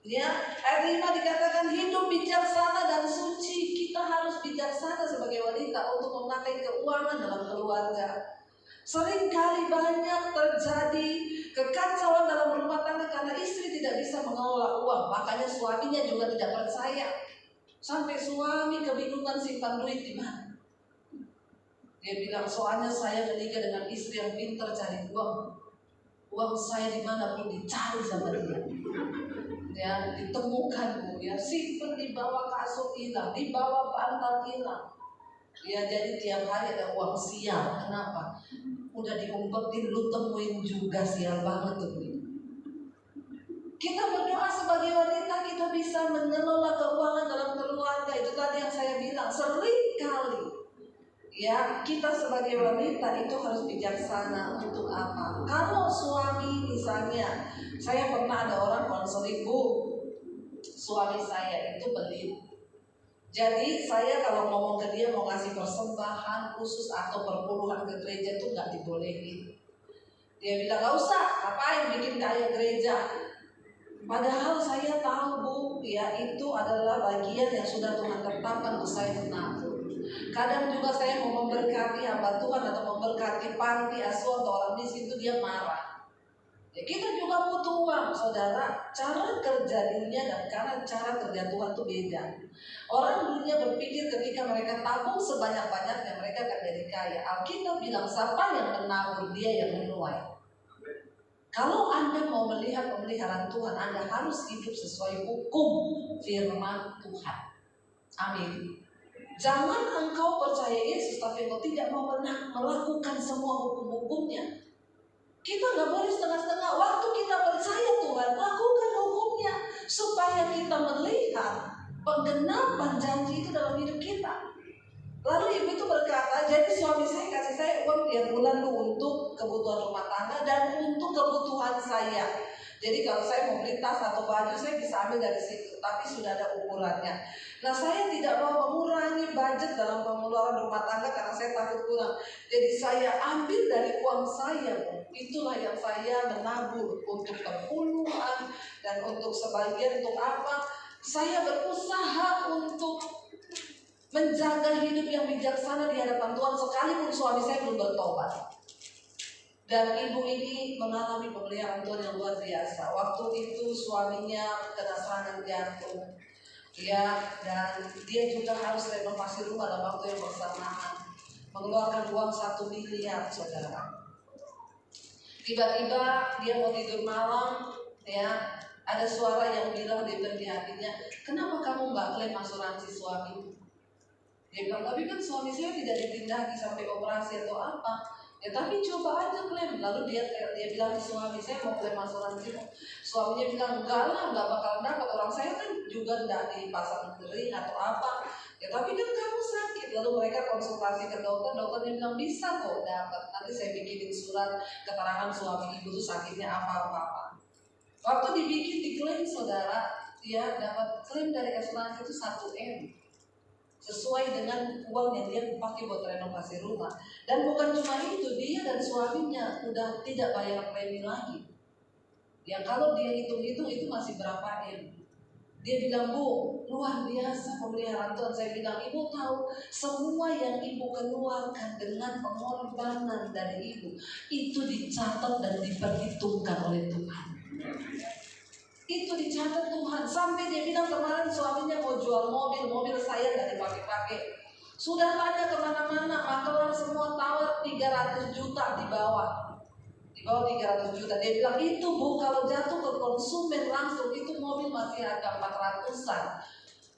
Ya, ayat 5 dikatakan hidup bijaksana dan suci. Kita harus bijaksana sebagai wanita untuk memakai keuangan dalam keluarga. Seringkali banyak terjadi kekacauan dalam rumah tangga karena istri tidak bisa mengelola uang. Makanya suaminya juga tidak percaya. Sampai suami kebingungan simpan duit di mana. Dia bilang, soalnya saya menikah dengan istri yang pintar cari uang. Uang saya dimanapun dicari sama dia. Ya, ditemukan Bu, ya simpen di bawah kasur hilang, di bawah bantal hilang. Ya, jadi tiap hari ada uang sial. Kenapa? Udah diumpetin, lu temuin juga, sial banget tuh. Kita berdoa sebagai wanita, kita bisa mengelola keuangan dalam keluarga. Itu tadi yang saya bilang, sering kali ya kita sebagai wanita itu harus bijaksana. Untuk apa? Kalau suami misalnya, saya pernah ada orang konseling, Bu, suami saya itu pelit. Jadi saya kalau ngomong ke dia mau ngasih persembahan khusus atau perpuluhan ke gereja itu nggak dibolehin. Dia bilang nggak usah, ngapain bikin kaya gereja. Padahal saya tahu Bu, ya itu adalah bagian yang sudah Tuhan tetapkan untuk saya menabur. Kadang juga saya mau memberkati hamba Tuhan atau memberkati panti asuhan atau orang miskin itu dia marah. Ya, kita juga butuh uang, saudara. Cara kerja dunia dan cara kerja Tuhan itu beda. Orang dunia berpikir ketika mereka tabung sebanyak-banyaknya mereka akan jadi kaya. Alkitab bilang siapa yang menabur dia yang menuai. Kalau Anda mau melihat pemeliharaan Tuhan, Anda harus hidup sesuai hukum firman Tuhan. Amin. Jangan engkau percaya Yesus tapi engkau tidak mau melakukan semua hukum-hukumnya. Kita nggak boleh setengah-setengah. Waktu kita percaya Tuhan, lakukan hukumnya supaya kita melihat penggenapan janji itu dalam hidup kita. Lalu ibu itu berkata, jadi suami saya kasih saya uang tiap bulan untuk kebutuhan rumah tangga dan untuk kebutuhan saya. Jadi kalau saya mau beli tas atau baju, saya bisa ambil dari situ, tapi sudah ada ukurannya. Nah, saya tidak mau mengurangi budget dalam pengeluaran rumah tangga karena saya takut kurang. Jadi saya ambil dari uang saya, itulah yang saya menabur untuk perpuluhan dan untuk sebagian untuk apa? Saya berusaha untuk menjaga hidup yang bijaksana di hadapan Tuhan sekalipun suami saya belum bertobat. Dan ibu ini mengalami pemeliharaan Tuhan yang luar biasa. Waktu itu suaminya kena serangan jantung, ya, dan dia juga harus renovasi rumah dalam waktu yang bersamaan, mengeluarkan uang 1 miliar, saudara. Tiba-tiba dia mau tidur malam, ya, ada suara yang bilang di hatinya, kenapa kamu nggak klaim asuransi suami? Dia bilang, tapi kan suami saya tidak ditindaki sampai operasi atau apa. Ya tapi coba aja klaim. Lalu dia bilang ke suami, saya mau klaim asuransi. Suaminya bilang, enggak lah, enggak bakal dapat. Orang saya kan juga enggak dipasang ring atau apa. Ya tapi kan kamu sakit. Lalu mereka konsultasi ke dokter. Dokternya bilang, bisa kok dapat. Nanti saya bikinin surat keterangan suami ibu itu sakitnya apa-apa. Waktu diklaim, saudara, dia dapat klaim dari asuransi itu 1 M. Sesuai dengan uang yang dia pakai buat renovasi rumah. Dan bukan cuma itu, dia dan suaminya udah tidak bayar premi lagi. Ya kalau dia hitung-hitung itu masih berapa M. Dia bilang, Bu, luar biasa pemeliharaan Tuhan. Saya bilang, Ibu tahu semua yang Ibu keluarkan dengan pengorbanan dari Ibu itu dicatat dan diperhitungkan oleh Tuhan. Itu dicatat Tuhan. Sampai dia bilang kemarin suaminya mau jual mobil saya nggak dipakai-pakai. Sudah tanya kemana-mana, makelar semua tawar 300 juta di bawah 300 juta. Dia bilang itu Bu, kalau jatuh ke konsumen langsung itu mobil masih harga 400-an.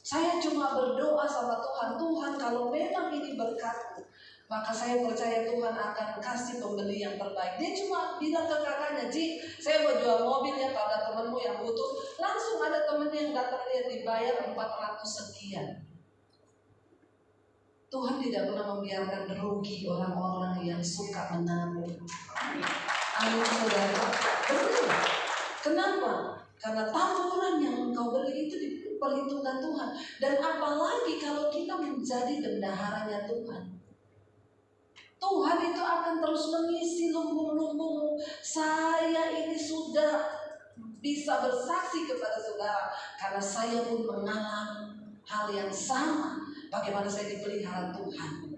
Saya cuma berdoa sama Tuhan, Tuhan kalau memang ini berkat-Mu, maka saya percaya Tuhan akan kasih pembeli yang terbaik. Dia cuma bilang ke kakaknya, Ji, saya mau jual mobil ya, kalau ada temenmu yang butuh. Langsung ada temennya yang datang, dia dibayar 400 sekian. Tuhan tidak pernah membiarkan rugi orang-orang yang suka menabung. Amin, saudara. Betul. Kenapa? Karena taburan yang engkau beri itu diperhitungkan Tuhan. Dan apalagi kalau kita menjadi bendaharanya Tuhan. Tuhan itu akan terus mengisi lumbung-lumbungmu. Saya ini sudah bisa bersaksi kepada saudara, karena saya pun mengalami hal yang sama. Bagaimana saya dipelihara Tuhan.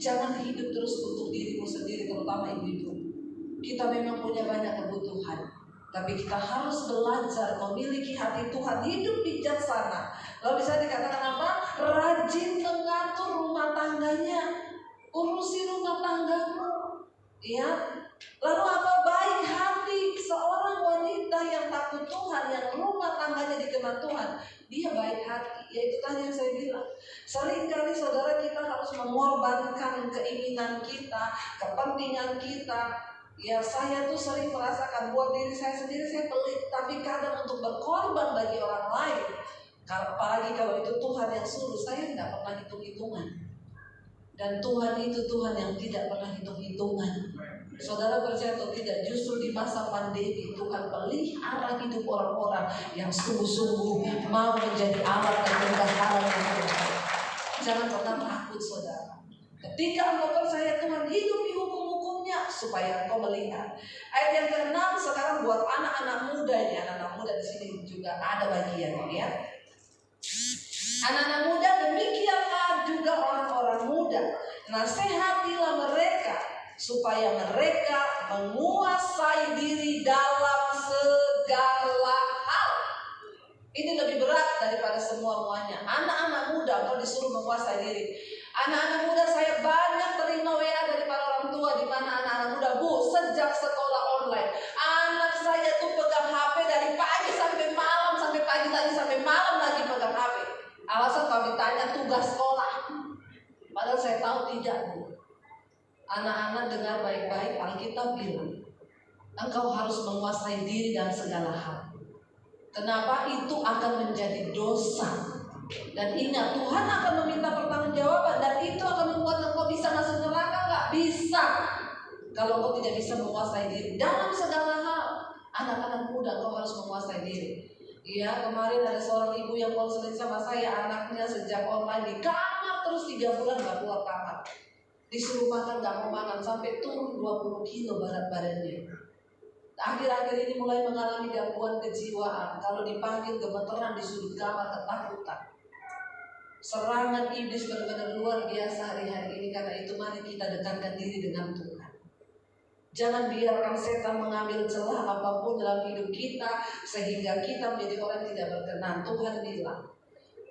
Jangan hidup terus untuk dirimu sendiri, terutama ibu-ibu. Kita memang punya banyak kebutuhan, tapi kita harus belajar memiliki hati Tuhan, hidup bijaksana. Lalu bisa dikatakan apa? Rajin mengatur rumah tangganya. Urusi rumah tanggamu, ya. Lalu apa? Baik hati. Seorang wanita yang takut Tuhan, yang rumah tangganya dikenal Tuhan, dia baik hati. Yaitu tadi yang saya bilang, seringkali saudara kita harus mengorbankan keinginan kita, kepentingan kita. Ya, saya tuh sering merasakan buat diri saya sendiri saya pelit, tapi kadang untuk berkorban bagi orang lain, apalagi kalau itu Tuhan yang suruh, saya tidak pernah hitung-hitungan. Dan Tuhan itu Tuhan yang tidak pernah hitung-hitungan. Saudara percaya atau tidak, justru di masa pandemi Tuhan pelihara hidup orang-orang yang sungguh-sungguh mau menjadi alat dan bendahara Tuhan. Jangan pernah takut, saudara. Ketika engkau percaya Tuhan, hidup di hukum-hukumnya supaya engkau melihat. Ayat yang ke-6 sekarang buat anak-anak muda ini. Anak-anak muda di sini juga ada bagian, ya. Anak-anak muda, demikianlah juga orang-orang muda. Nasihatilah mereka supaya mereka menguasai diri dalam segala hal. Ini lebih berat daripada semua-muanya. Anak-anak muda engkau disuruh menguasai diri. Anak-anak muda, saya banyak terima WA dari para orang tua, di mana anak-anak muda, Bu, sejak sekolah online, anak saya tuh pegang HP dari pagi sampai malam, sampai pagi lagi sampai malam lagi pegang HP. Alasan kalau ditanya tugas sekolah. Padahal saya tahu tidak, Bu. Anak-anak dengar baik-baik, Alkitab bilang, engkau harus menguasai diri dalam segala hal. Kenapa? Itu akan menjadi dosa. Dan ingat, Tuhan akan meminta pertanggungjawaban, dan itu akan membuat engkau bisa masuk neraka. Nggak bisa kalau engkau tidak bisa menguasai diri dalam segala hal. Anak-anak muda, engkau harus menguasai diri. Iya, kemarin ada seorang ibu yang konseling sama saya, anaknya sejak online di kamar terus 3 bulan gak keluar kamar. Disuruh makan gak mau makan, sampai turun 20 kilo berat badannya. akhir-akhir ini mulai mengalami gangguan kejiwaan. Kalau dipanggil gemeteran di sudut kamar, ketakutan. Serangan iblis benar-benar luar biasa hari-hari ini. Karena itu mari kita dekatkan diri dengan Tuhan. Jangan biarkan setan mengambil celah apapun dalam hidup kita sehingga kita menjadi orang yang tidak berkenan. Tuhan bilang,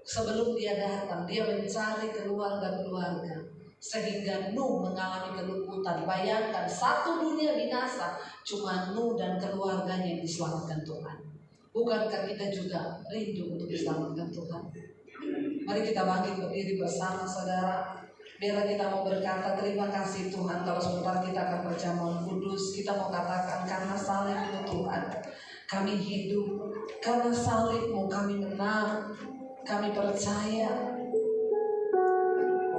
sebelum dia datang, dia mencari keluarga-keluarga sehingga Nuh mengalami kelumputan. Bayangkan, satu dunia binasa, cuma Nuh dan keluarganya yang diselamatkan Tuhan. Bukankah kita juga rindu untuk diselamatkan Tuhan? Mari kita bangkit berdiri bersama, saudara. Biarlah kita mau berkata terima kasih Tuhan. Kalau sebentar kita akan perjamuan kudus, kita mau katakan karena salib-Mu Tuhan kami hidup, karena salib-Mu kami menang, kami percaya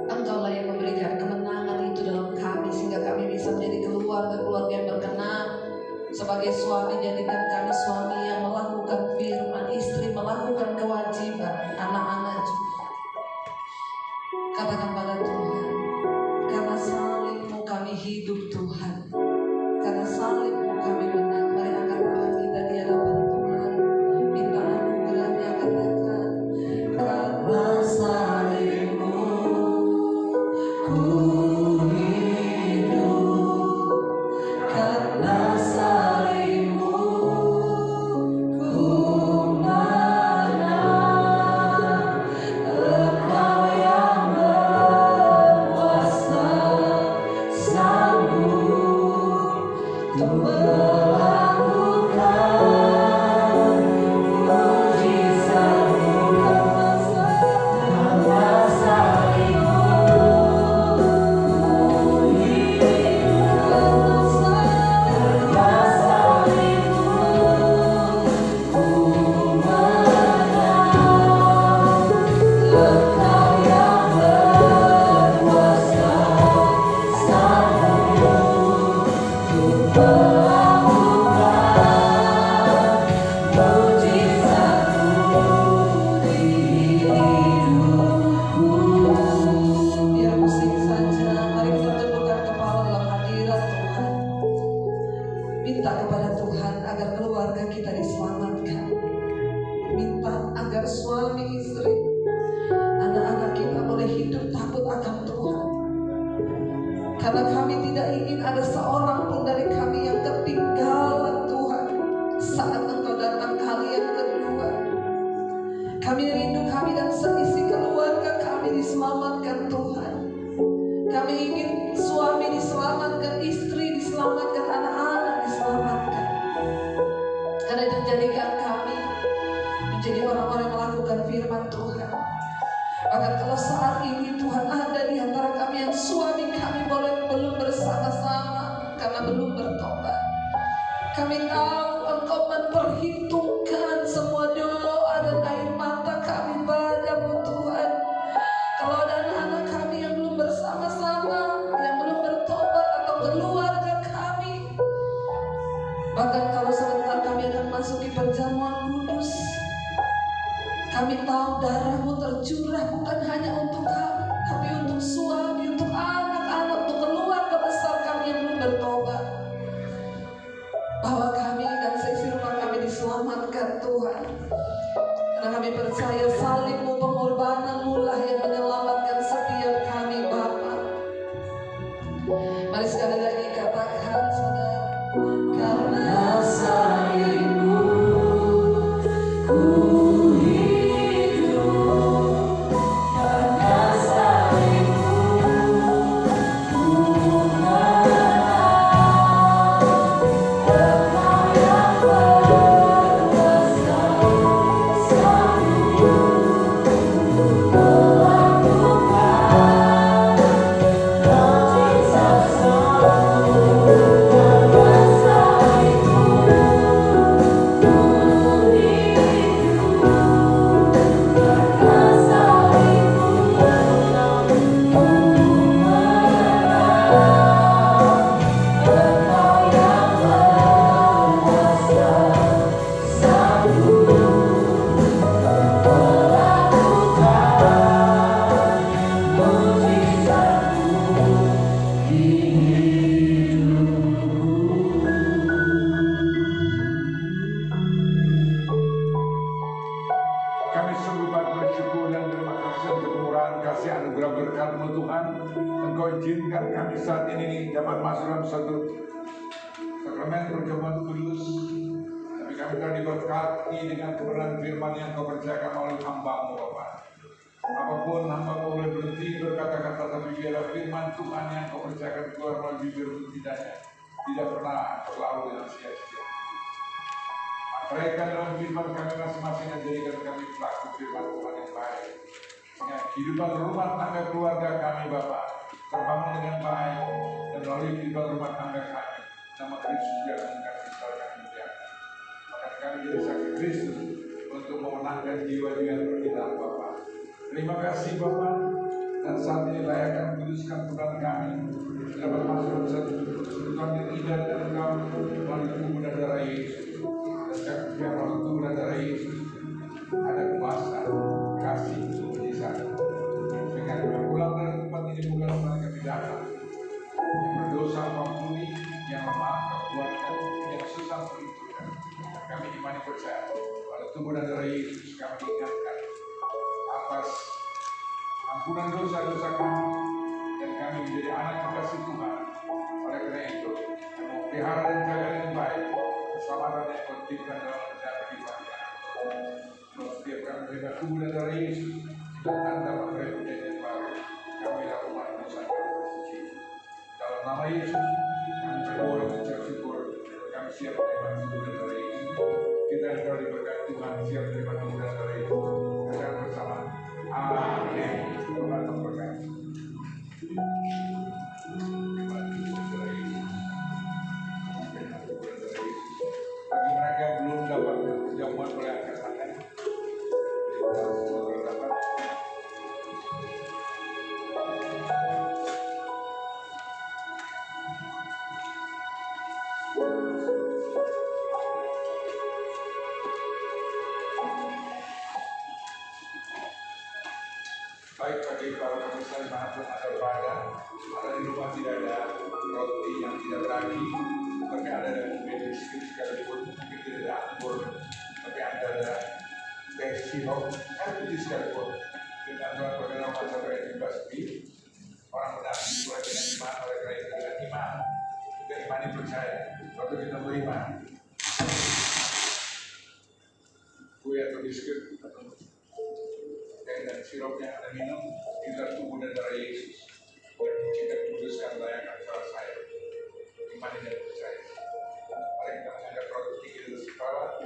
Engkaulah yang memberikan kemenangan itu dalam kami sehingga kami bisa menjadi keluarga-keluarga yang berkenan. Sebagai suami, jadikan kami suami yang melakukan firman, istri melakukan kewajiban, anak-anak juga. Katakan pada Tuhan, karena salib-Mu kami hidup Tuhan, karena salib-Mu kami menang. Mari angkat tangan kita di hadapan Tuhan, minta anugerahnya, katakan karena salib-Mu ku hidup, karena salib-Mu ku menang. Engkau yang berkuasa, sanggup untuk melakukan mujizat-Mu. Karena salib-Mu ku hidup, karena salib-Mu ku menang. Engkau yang berkuasa, sanggup untuk melakukan mujizat-Mu di hidupku. Biar musik saja, mari kita tundukkan kepala dalam hadirat Tuhan. Minta kepada Tuhan agar keluarga kita diselamatkan. Minta agar suami istri, anak-anak kita boleh hidup takut akan Tuhan. Karena kami tidak ingin ada seorang pun dari kami yang ketinggalan Tuhan saat Engkau datang kali yang kedua. Kami rindu kami dan seisi keluarga kami diselamatkan Tuhan. Kami ingin suami diselamatkan, istri diselamatkan, anak-anak diselamatkan. Karena itu jadikan kami menjadi orang-orang yang melakukan firman Tuhan. Bahkan kalau saat ini Tuhan ada di antara kami yang suami kami belum bersama-sama karena belum bertobat, kami tahu Engkau memperhitungkan semua doa dan air mata kami padamu Tuhan. Kalau ada anak-anak kami yang belum bersama-sama, yang belum bertobat, atau keluarga kami, bahkan kalau sebentar kami akan masuki perjamuan kudus, kami tahu darah-Mu tercurah bukan hanya untuk kami, tapi untuk suami, untuk anak-anak, untuk keluarga besar kami yang belum bertobat. Bahwa kami dan seisi rumah kami diselamatkan Tuhan. Karena kami percaya salib-Mu, pengorbanan-Mu lah yang menyelamatkan setiap kami Bapa. Mari sekali lagi katakan saudara, karena salib-Mu ku hidup, karena salib-Mu ku menang. Engkau yang berkuasa, sanggup untuk melakukan dalam satu sakramen perjamuan kudus, tapi kami telah diberkati dengan kebenaran firman yang kau percayakan oleh hamba-Mu Bapa. Apapun hamba boleh berhenti berkata-kata, tapi biarlah firman Tuhan yang kau percayakan keluar melalui bibir tidaknya tidak pernah berlalu dengan sia-sia. Mereka dalam firman kami masing-masing dan jadikan kami pelaku firman Tuhan yang baik. Sehingga kehidupan rumah tangga keluarga kami Bapa terbangun dengan baik, dan melalui kehidupan rumah tangga kami nama Kristus juga mengasihi kami muliakan. Maka kami jadi saksi Kristus untuk memenangkan jiwa-jiwa yang berhilang Bapa. Terima kasih Bapa, dan saat ini layakkan kuduskan Tuhan kami dapat masuk dalam satu kesudutan yang indah dan engkau melalui tubuh dan darah Yesus. Dan setiap melalui tubuh dan darah Yesus ada kuasa, kasih, mujizat. Sehingga kami pulang dari tempat ini bukan orang yang datang, yang berdosa ampuni, yang lemah kau kuatkan, yang susah perhitungkan. Kami imani percaya pada tubuh dan darah Yesus kami ingatkan atas ampunan dosa-dosa kami, dan kami menjadi anak kekasih Tuhan. Oleh karena itu, kami memelihara dan jaga dengan baik keselamatan yang kau titipkan dalam perjalanan kehidupan kami. Setiap kami menerima tubuh dan darah Yesus, dan tanda memberi perjanjian baru, kami lakukan dosa kami bersuci. Dalam nama Yesus, kami berdoa dan mengucap syukur. Kami siap menerima tubuh dan darah Yesus. Kita yang telah diberkati Tuhan siap menerima tubuh dan darah Yesus. Kita bersama. Amin. Tuhan memberkati. Bagi mereka yang belum dapat perjamuan boleh angkat tangan. Baik, bagi para pemirsa dimanapun Anda berada, ada di rumah tidak ada roti yang tidak beragi, tapi ada biskuit sekalipun, mungkin tidak ada anggur, tapi ada teh sirup, putih sekalipun. Dengan Tuhan berkata masa berimbas sepi, orang benar dimulai dengan iman, oleh karena itu dengan iman, kita imani percaya, waktu kita beriman, kue atau biskuit atau dan sirupnya Anda minum, inilah tubuh dan darah Yesus yang kita kuduskan layakkan salah saya. Imani dan percaya. Mari kita menghadap roti tinggi di kepala.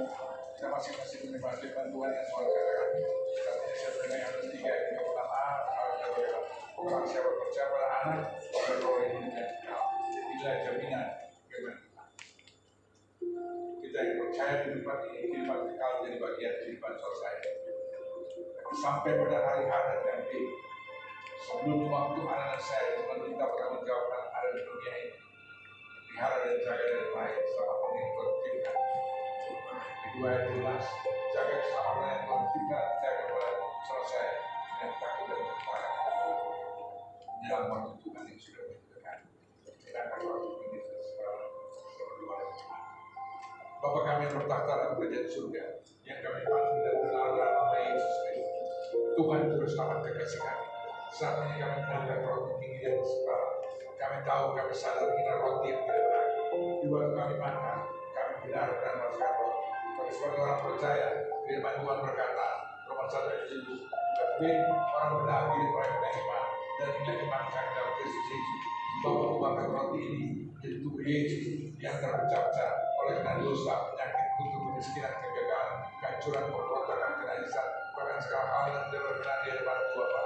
Kita masing-masing menerima firman Tuhan yang soal katakan. Saat ini saya berikan yang ada tiga yang pertama, orang siapa percaya pada anak, pada roh yang hidup dan kekal. Inilah jaminan firman Tuhan. Kita yang percaya di tempat ini, kehidupan kekal menjadi bagian kehidupan selesai. Sampai pada hari akhir nanti, sebelum waktu anak saya itu meminta pertanggungjawaban ada di dunia ini, pelihara dan jaga dengan baik selama Tuhan berfirman. Kedua ayat 11, jaga keselamatan yang Tuhan berikan, jaga pada selesai dengan takut dan berkata menjelang waktu Tuhan yang sudah menentukan. Sedangkan waktu ini sekarang berdua dan Tuhan. Bapa kami yang bertahta dalam kerajaan surga, yang kami panggil dan kenal dalam nama Yesus Kristus. Tuhan terus selamat kekasih kami. Saat ini kami menangkap roti tinggi dan separuh. Kami tahu, kami sadar ini roti yang tidak beragi. Di waktu kami makan, kami benar dan merasakan roti. Bagi sebagai orang percaya, firman Tuhan berkata, Roma 1 ayat 7, tapi orang benar diri mereka dengan iman, dan inilah iman kami dalam Kristus Yesus. Bahwa membakar roti ini menjadi tubuh Yesus yang terpecah-pecah oleh karena dosa, penyakit, kutuk, kemiskinan, kegagalan, kehancuran, pemberontakan, kenajisan, bahkan segala hal yang tidak berkenan di hadapan Bapa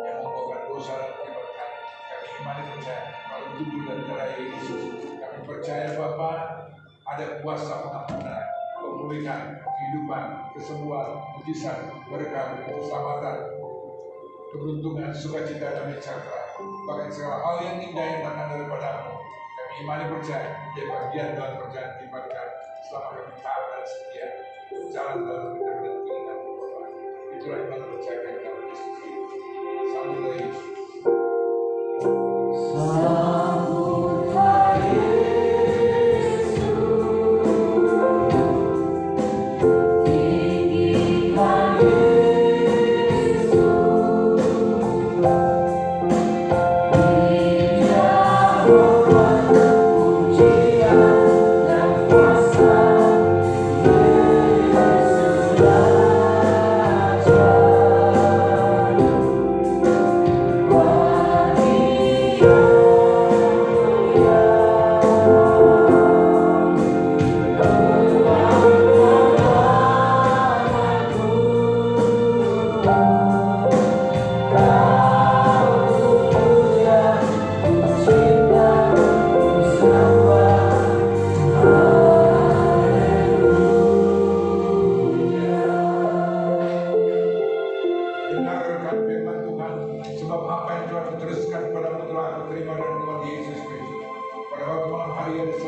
yang membawakan dosa dan penyebabkan kami imani percaya melalui tubuh dan darah Yesus. Kami percaya Bapa ada kuasa pengampunan, pemulihan, kehidupan, kesembuhan, mujizat, berkat, keselamatan, keberuntungan, sukacita dan sejahtera. Bahkan segala hal yang indah yang datang daripada-Mu. Kami imani percaya menjadi bagian dalam perjalanan kehidupan kami selama kami taat dan setia jalan dalam kebenaran dan keinginan Bapa. Itulah iman percaya kami dalam Kristus Yesus. Sambut Yesus. Sambut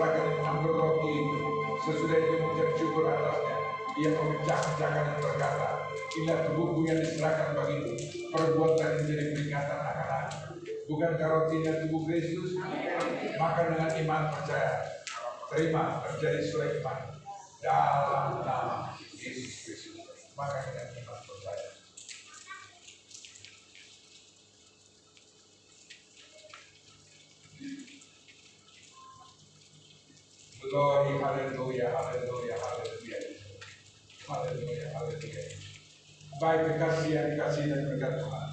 diserahkan mengambil roti itu. Sesudah itu mengucap syukur atasnya, ia memecah-mecahkan dan berkata, inilah tubuhku yang diserahkan bagimu, perbuatan yang menjadi peringatan akan aku. Bukankah rotinya tubuh Kristus? Maka dengan iman percaya, terima terjadi sesuai iman dalam nama Yesus Kristus. Maka dengan iman percaya. Glory, haleluya, haleluya, haleluya. Haleluya, haleluya. Baik kekasih yang dikasih dan berkat Tuhan.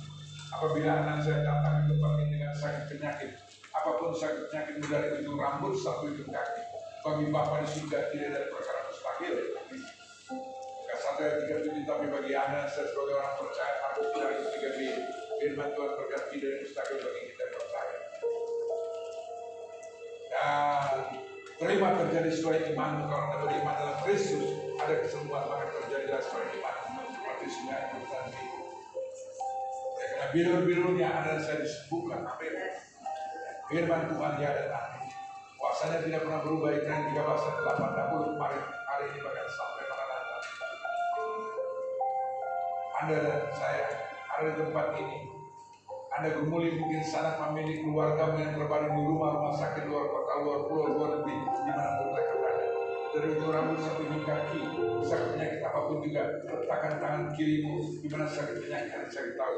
Apabila anak saya datang ke tempat ini dengan sakit penyakit, apapun sakit penyakit dari ujung rambut sampai ujung kaki, bagi Bapa di surga tidak ada perkara mustahil. Bukan 1 ayat 37, tapi bagi anak saya sebagai orang percaya harus dari 3b, firman Tuhan berkata tidak ada mustahil bagi kita yang percaya. Dan terima terjadi sesuai iman. Kalau anda beriman dalam Kristus, ada kesembuhan, maka terjadilah sesuai iman. Seperti sungai Yordan itu. Karena bilur-bilurnya ada saya disembuhkan. Amin. Firman Tuhan dia ada nanti. Puasanya tidak pernah berubah. Ikan 13 dan 80 kemarin, hari ini bahkan sampai Maranatha. Anda dan saya ada di tempat ini. Anda gumuli mungkin sangat memiliki keluarga yang terbaring di rumah sakit, luar kota, luar pulau, luar negeri, di mana pun mereka berada. Dari ujung rambut sampai ujung kaki, sakit penyakit apapun juga, letakkan tangan kirimu di mana sakit penyakit yang saya tahu.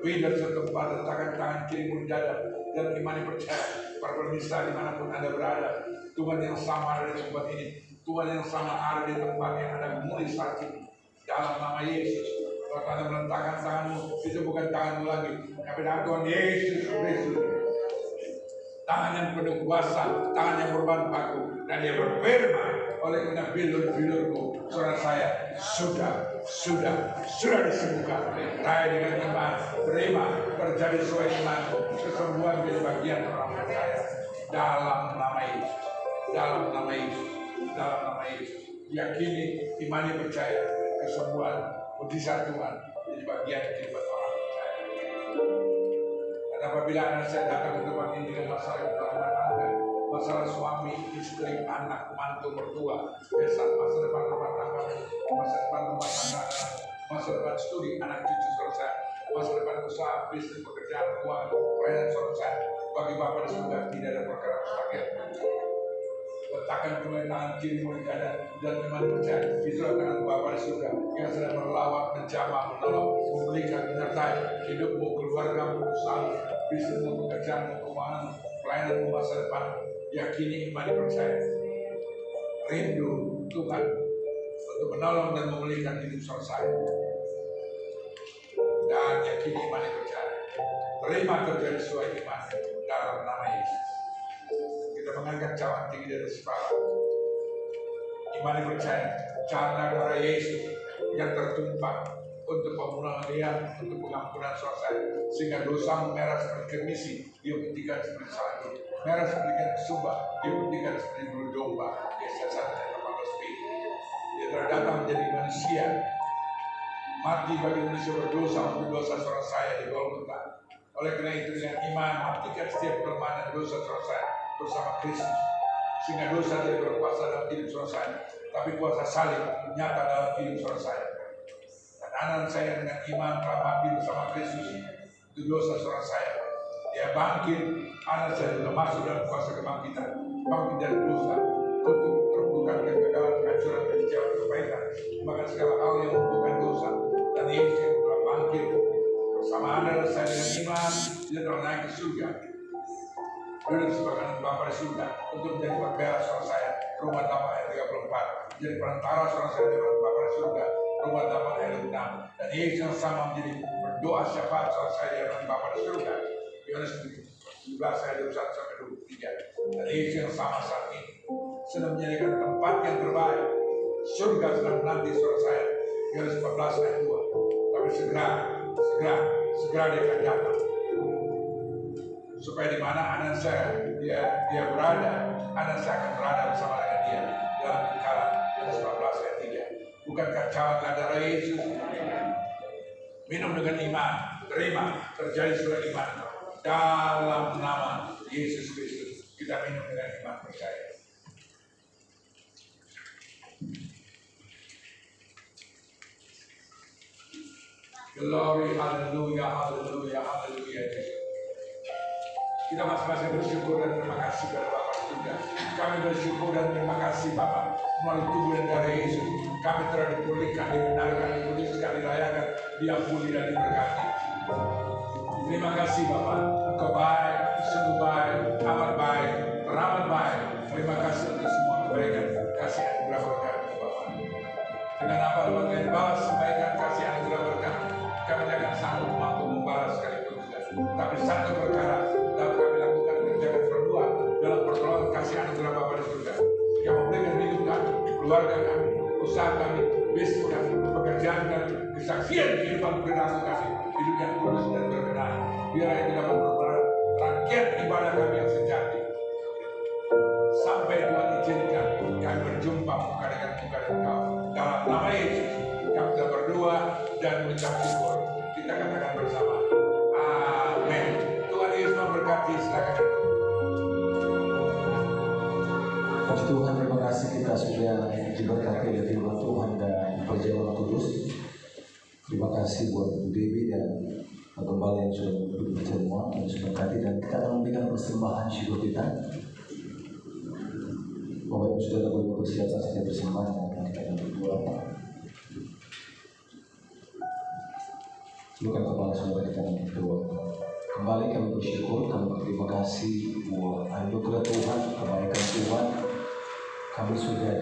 Lebih dari satu tempat, letakkan tangan kirimu di dada dan imani percaya. Para pemirsa dimanapun Anda berada, Tuhan yang sama ada di tempat ini, Tuhan yang sama ada di tempat yang Anda gumuli saat ini. Dalam nama Yesus. Kalau Anda meletakkan tanganmu, itu bukan tanganmu lagi, tapi tangan Tuhan Yesus Kristus. Tangan yang penuh kuasa, tangan yang berbahan baku, dan dia berfirman, oleh karena bilur-bilurku, saudara saya sudah disembuhkan. Raya dengan iman, terima, terjadi sesuai iman, kesembuhan menjadi bagian orang percaya. Dalam nama Yesus, dalam nama Yesus, dalam nama Yesus. Yakini, imani percaya, kesembuhan, mujizat Tuhan jadi bagian kehidupan orang percaya. Dan apabila anak saya datang ke tempat ini dengan masalah rumah tangga, masalah suami, istri, anak, mantu, mertua, masa depan rumah tangga, masa depan rumah tangga, masa depan studi, anak cucu selesai, masa depan usaha, bisnis, pekerjaan, keuangan, pelayanan selesai, bagi Bapa di surga tidak ada perkara mustahil. Letakkan kedua tangan kiri di dada dan iman percaya. Itulah tangan Bapa di surga yang sedang melawat, menjamah, menolong, memulihkan, menyertai hidupmu, keluargamu, usahamu, bisnismu, pekerjaanmu, keuanganmu, pelayananmu, masa depan. Yakini, iman percaya. Rindu Tuhan untuk menolong dan memulihkan hidup selesai. Dan yakini, iman percaya. Terima terjadi sesuai iman dalam nama Yesus. Kita mengangkat cawan tinggi dari kepala. Imani percaya cara darah Yesus yang tertumpah untuk pembunuhan dia, untuk pengampunan selesai, sehingga dosa merah seperti kemisi, dia putihkan seperti salju, merah seperti kesumba, dia putihkan seperti bulu domba. Yesaya 1 ayat 18b. Dia telah datang menjadi manusia, mati bagi manusia berdosa untuk dosa saudara saya di Golgota. Oleh karena itu dengan iman matikan setiap kelemahan dan dosa saudara saya bersama Kristus, sehingga dosa tidak berkuasa dalam hidup saudara saya, tapi kuasa salib nyata dalam hidup saudara saya. Dan anak saya dengan iman telah mati bersama Kristus untuk dosa saudara saya. Dia bangkit, anak saya juga masuk dalam kuasa kebangkitan, bangkit dari dosa, kutuk, terbuka, kegagalan, kehancuran, kekecewaan, kebaikan, bahkan segala hal yang membukan dosa. Dan Yesus yang telah bangkit bersama anak saya dengan iman, dia telah naik ke surga. Duduk sebagai Bapa di surga untuk menjadi pembela saudara saya, rumah Damai ayat 34. Jadi perantara saudara saya dengan Bapa di surga, rumah Damai ayat 6. Dan Yesus yang sama menjadi berdoa syafaat saudara saya dengan Bapa di surga. Yohanes 17 ayat 21 sampai 23. Dan Yesus yang sama saat ini sedang menjadikan tempat yang terbaik. Surga sedang menanti saudara saya. Yohanes 14 ayat 2. Tapi segera dia akan datang. Supaya di mana anak saya dia berada, anak saya akan berada bersama dengan dia dalam kekekalan. Yohanes 14 ayat 3. Bukankah cawan darah Yesus? Minum dengan iman, terima, terjadi sesuai iman. Dalam nama Yesus Kristus kita minum dengan iman percaya. Glory, haleluya, haleluya, haleluya. Kita masing-masing bersyukur dan terima kasih kepada Bapa di surga. Kami bersyukur dan terima kasih Bapa, melalui tubuh dan darah Yesus kami telah dipulihkan, dibenarkan, dikuduskan, dilayakan, diampuni dan diberkati. Terima kasih Bapa, Engkau baik, sungguh baik, amat baik, teramat baik. Terima kasih untuk semua kebaikan, kasih anugerah berkat-Mu Bapa. Dengan apa Tuhan kami balas kebaikan, kasih anugerah berkat, kami akan sanggup mampu membalas sekalipun. Tapi satu perkara dapat kami lakukan, kerjakan berdua dalam pertolongan kasih anugerah Bapa di surga yang memberikan hidup kami, keluarga kami, usaha kami, bisnis kami, pekerjaan kami, kesaksian kehidupan perilaku kami, hidup yang kudus dan berkenan. Biar itu dapat merupakan rangkaian ibadah kami yang sejati. Sampai Tuhan izinkan kami berjumpa muka dengan muka dengan Kau. Dalam nama Yesus kami telah berdoa dan mengucap syukur. Kita katakan bersama, amin. Tuhan Yesus memberkati. Silakan. Puji Tuhan, terima kasih kita sudah diberkati oleh firman Tuhan dan perjamuan kudus. Terima kasih buat Bu Dewi dan gembala yang sudah mengikuti perjamuan dan sudah berkati, dan kita akan memberikan persembahan syukur kita. Bapak Ibu Saudara boleh bersiap saja persembahan dan akan kita berdoa. Lukan kepala saudara kita akan berdoa. Kembali kami bersyukur, kami berterima kasih buat anugerah Tuhan, kebaikan Tuhan. Kami sudah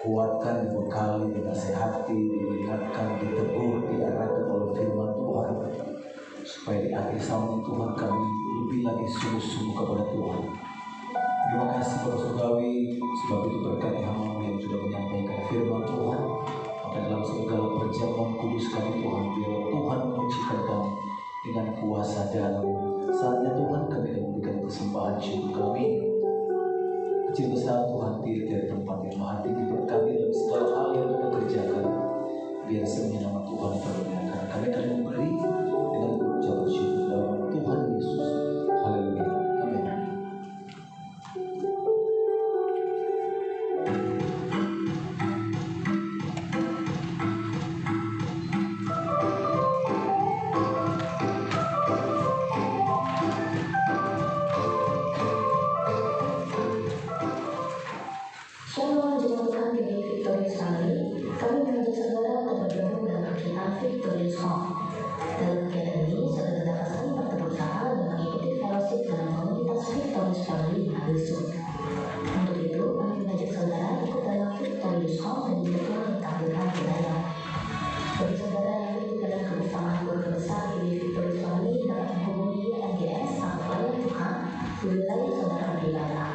dikuatkan, dibekali, dinasehati, diingatkan, ditegur, diarahkan oleh firman Tuhan, supaya di akhir tahun Tuhan kami lebih lagi sungguh-sungguh kepada Tuhan. Terima kasih Bapak Surgawi, sebab itu berkati hamba yang sudah menyampaikan firman Tuhan. Maka dalam segala perjamuan kudus kami Tuhan, biar Tuhan mengujikan kami dengan kuasa dalam. Saatnya Tuhan kami memberikan persembahan syukur kami. Kecil besar Tuhan diri dari tempat yang maha tinggi, berkati dalam segala hal yang Tuhan kerjakan. Biar semuanya nama Tuhan termuliakan. Kami akan memberi dengan ucapan syukur dalam Tuhan Yesus. Haleluya. Amin. Shalom, jemaat Tuhan di Victorious Family. Kami mengajak saudara untuk bergabung dalam kegiatan Victorious Home. Dalam kegiatan ini, saudara dapat saling bertemu sapa dan mengikuti fellowship dalam komunitas Victorious Family Hadesud. Untuk itu, kami mengajak saudara ikut dalam Victorious Home dan jadwal yang ditampilkan di layar. Bagi saudara yang ikut dalam kebersamaan keluarga besar di Victorious Family dapat menghubungi MGS atau pelayan Tuhan di wilayah saudara beribadah.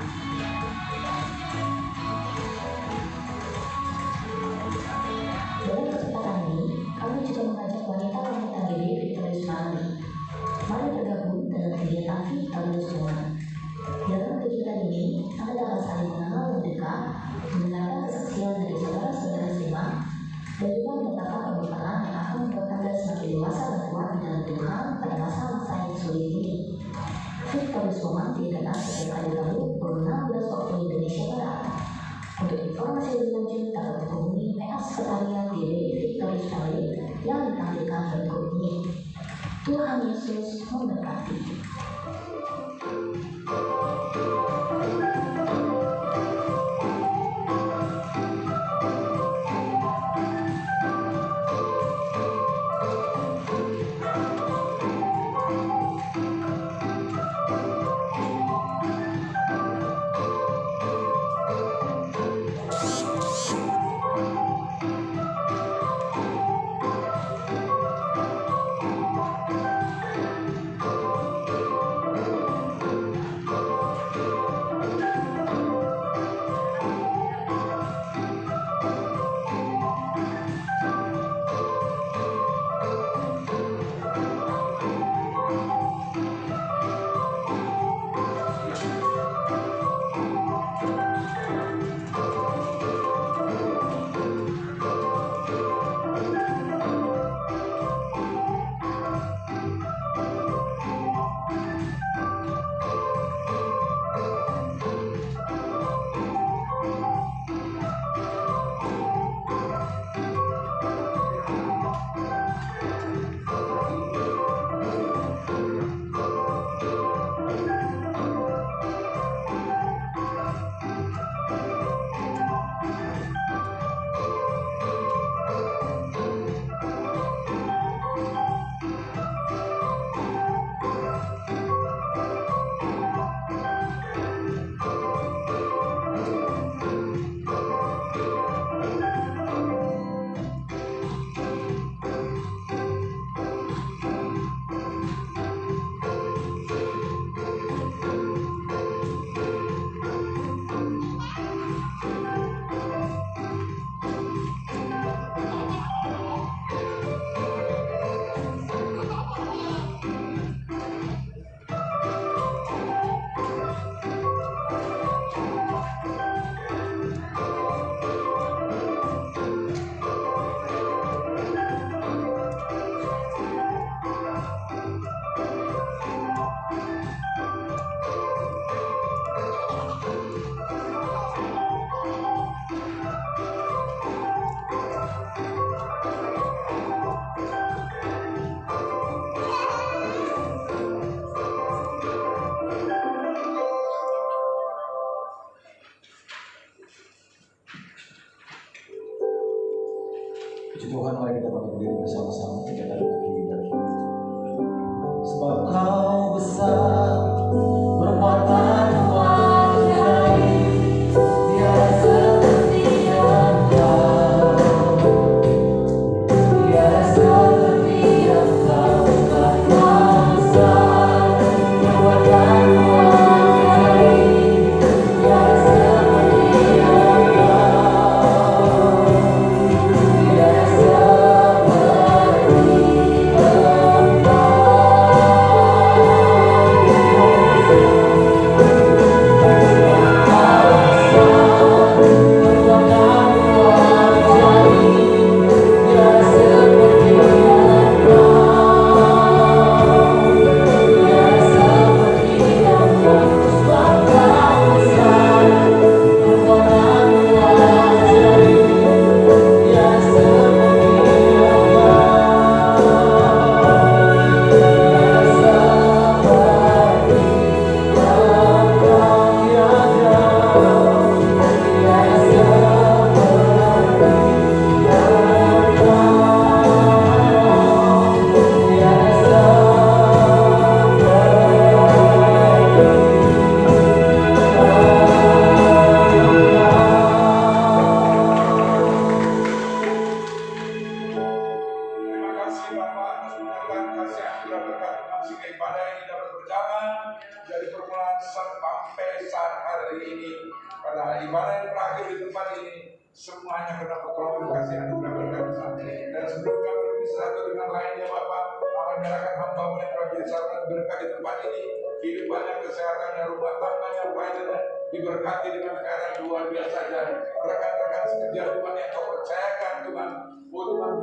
Dalam kesempatan ini, kami juga mengajak wanita-wanita GD Victorious Family. Mari bergabung dalam kegiatan Victorious Woman. Dalam kegiatan ini, Anda dapat saling mengenal lebih dekat, mendengarkan kesaksian dari saudara-saudara seiman, dan juga mendapatkan pembekalan yang akan membuat Anda semakin dewasa dan kuat di dalam Tuhan pada masa-masa yang sulit ini. Victorious Woman diadakan setiap kali Rabu pukul 16 waktu Indonesia Barat. Untuk informasi lebih lanjut dapat menghubungi PA Sekretariat DB Victorious Family yang ditampilkan berikut ini. Tuhan Yesus memberkati. Puji Tuhan, mari kita berdiri bersama-sama kita angkat kita. Sebab Kau besar, berkuatan menguasai, tiada seperti Engkau, tiada seperti Engkau. Sebab Kau besar, berkuatan menguasai, tiada seperti Engkau, tiada seperti diberkati dengan keadaan luar biasa dan rekan-rekan sekerja Tuhan yang Kau percayakan Tuhan, Tuhan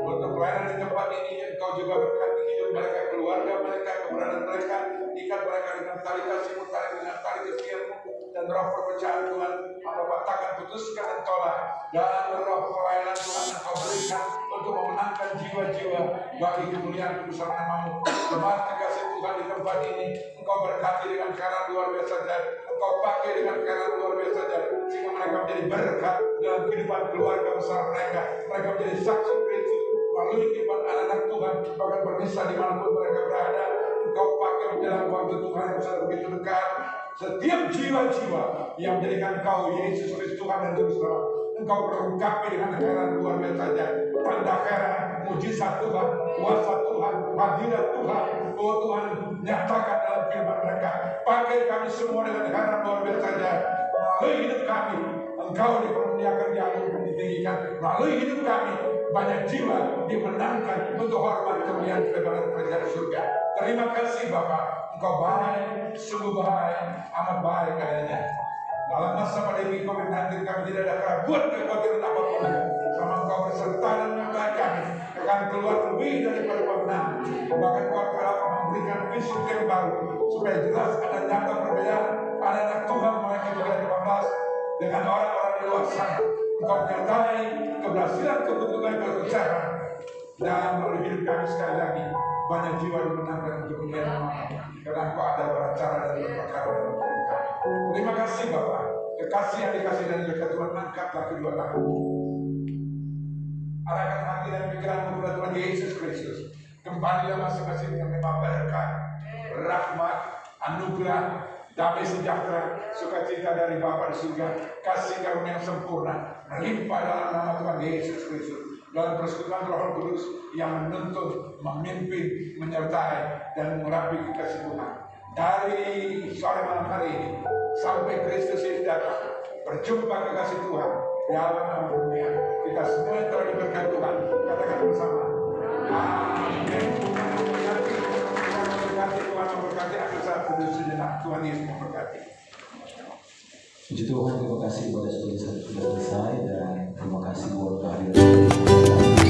untuk pelayanan di tempat ini. Engkau juga berkati hidup mereka, keluarga mereka, keberadaan mereka, ikat mereka dengan tali kasih-Mu, tali dengan tali kesetiaan-Mu, dan roh perpecahan Tuhan Engkau patahkan, putuskan dan tolak, dan roh pelayanan Tuhan Engkau berikan untuk memenangkan jiwa-jiwa bagi kemuliaan kebesaran nama-Mu. Lepas kasih Tuhan di tempat ini, Engkau berkati dengan cara luar biasa dan Engkau pakai dengan cara luar biasa dan sehingga mereka menjadi berkat dalam kehidupan keluarga besar mereka. Mereka menjadi saksi Kristus melalui kehidupan anak-anak Tuhan, bahkan berpisah dimanapun mereka berada. Engkau pakai dalam waktu Tuhan yang besar begitu dekat. Setiap jiwa-jiwa yang menjadikan Kau Yesus Kristus Tuhan dan Juru Selamat, Engkau berungkapi dengan heran luar biasa saja. Tanda heran, mujizat Tuhan, kuasa Tuhan, hadirat Tuhan, oh Tuhan nyatakan dalam kehidupan mereka. Pakai kami semua dengan heran luar biasa saja. Melalui hidup kami, Engkau dipermuliakan, diagungkan, ditinggikan. Melalui hidup kami, banyak jiwa dimenangkan untuk hormat kemuliaan kebenaran kerajaan surga. Terima kasih Bapa, Engkau baik, sungguh baik, amat baik adanya. Dalam masa pandemi COVID-19 kami tidak ada keraguan kekhawatiran apapun. Selama Engkau berserta dan menyertai kami, akan keluar lebih daripada pemenang. Bahkan Engkau telah memberikan visi yang baru, supaya jelas ada nyata perbedaan. Anak-anak Tuhan mereka juga 18 dengan orang-orang di luar sana. Engkau menyertai keberhasilan, kebutuhan, kesuksesan. Dan melalui hidup kami sekali lagi, banyak jiwa dimenangkan untuk kemuliaan nama-Mu. Karena Engkau ada beracara dan berperkara dalam hidup kami. Terima kasih Bapak. Kekasih yang dikasih dan berkat Tuhan, angkatlah kedua tangan-Mu. Arahkan hati dan pikiran-Mu kepada Tuhan Yesus Kristus. Kembalilah masing-masing dengan memang berkat, rahmat, anugerah, damai sejahtera, sukacita dari Bapa di surga, kasih karunia yang sempurna, melimpah dalam nama Tuhan Yesus Kristus. Dalam persekutuan Roh Kudus yang menuntun, memimpin, menyertai, dan mengurapi kekasih Tuhan. Dari sore malam hari ini sampai Kristus Yesus datang, berjumpa kekasih Tuhan di alam nama dunia. Kita semua yang telah diberkati Tuhan, katakan bersama. Amin. Tuhan memberkati. Aku saat berdua sejenak. Tuhan Yesus memberkati. Puji Tuhan, terima kasih kepada saudara sudah selesai dan terima kasih buat kehadiran.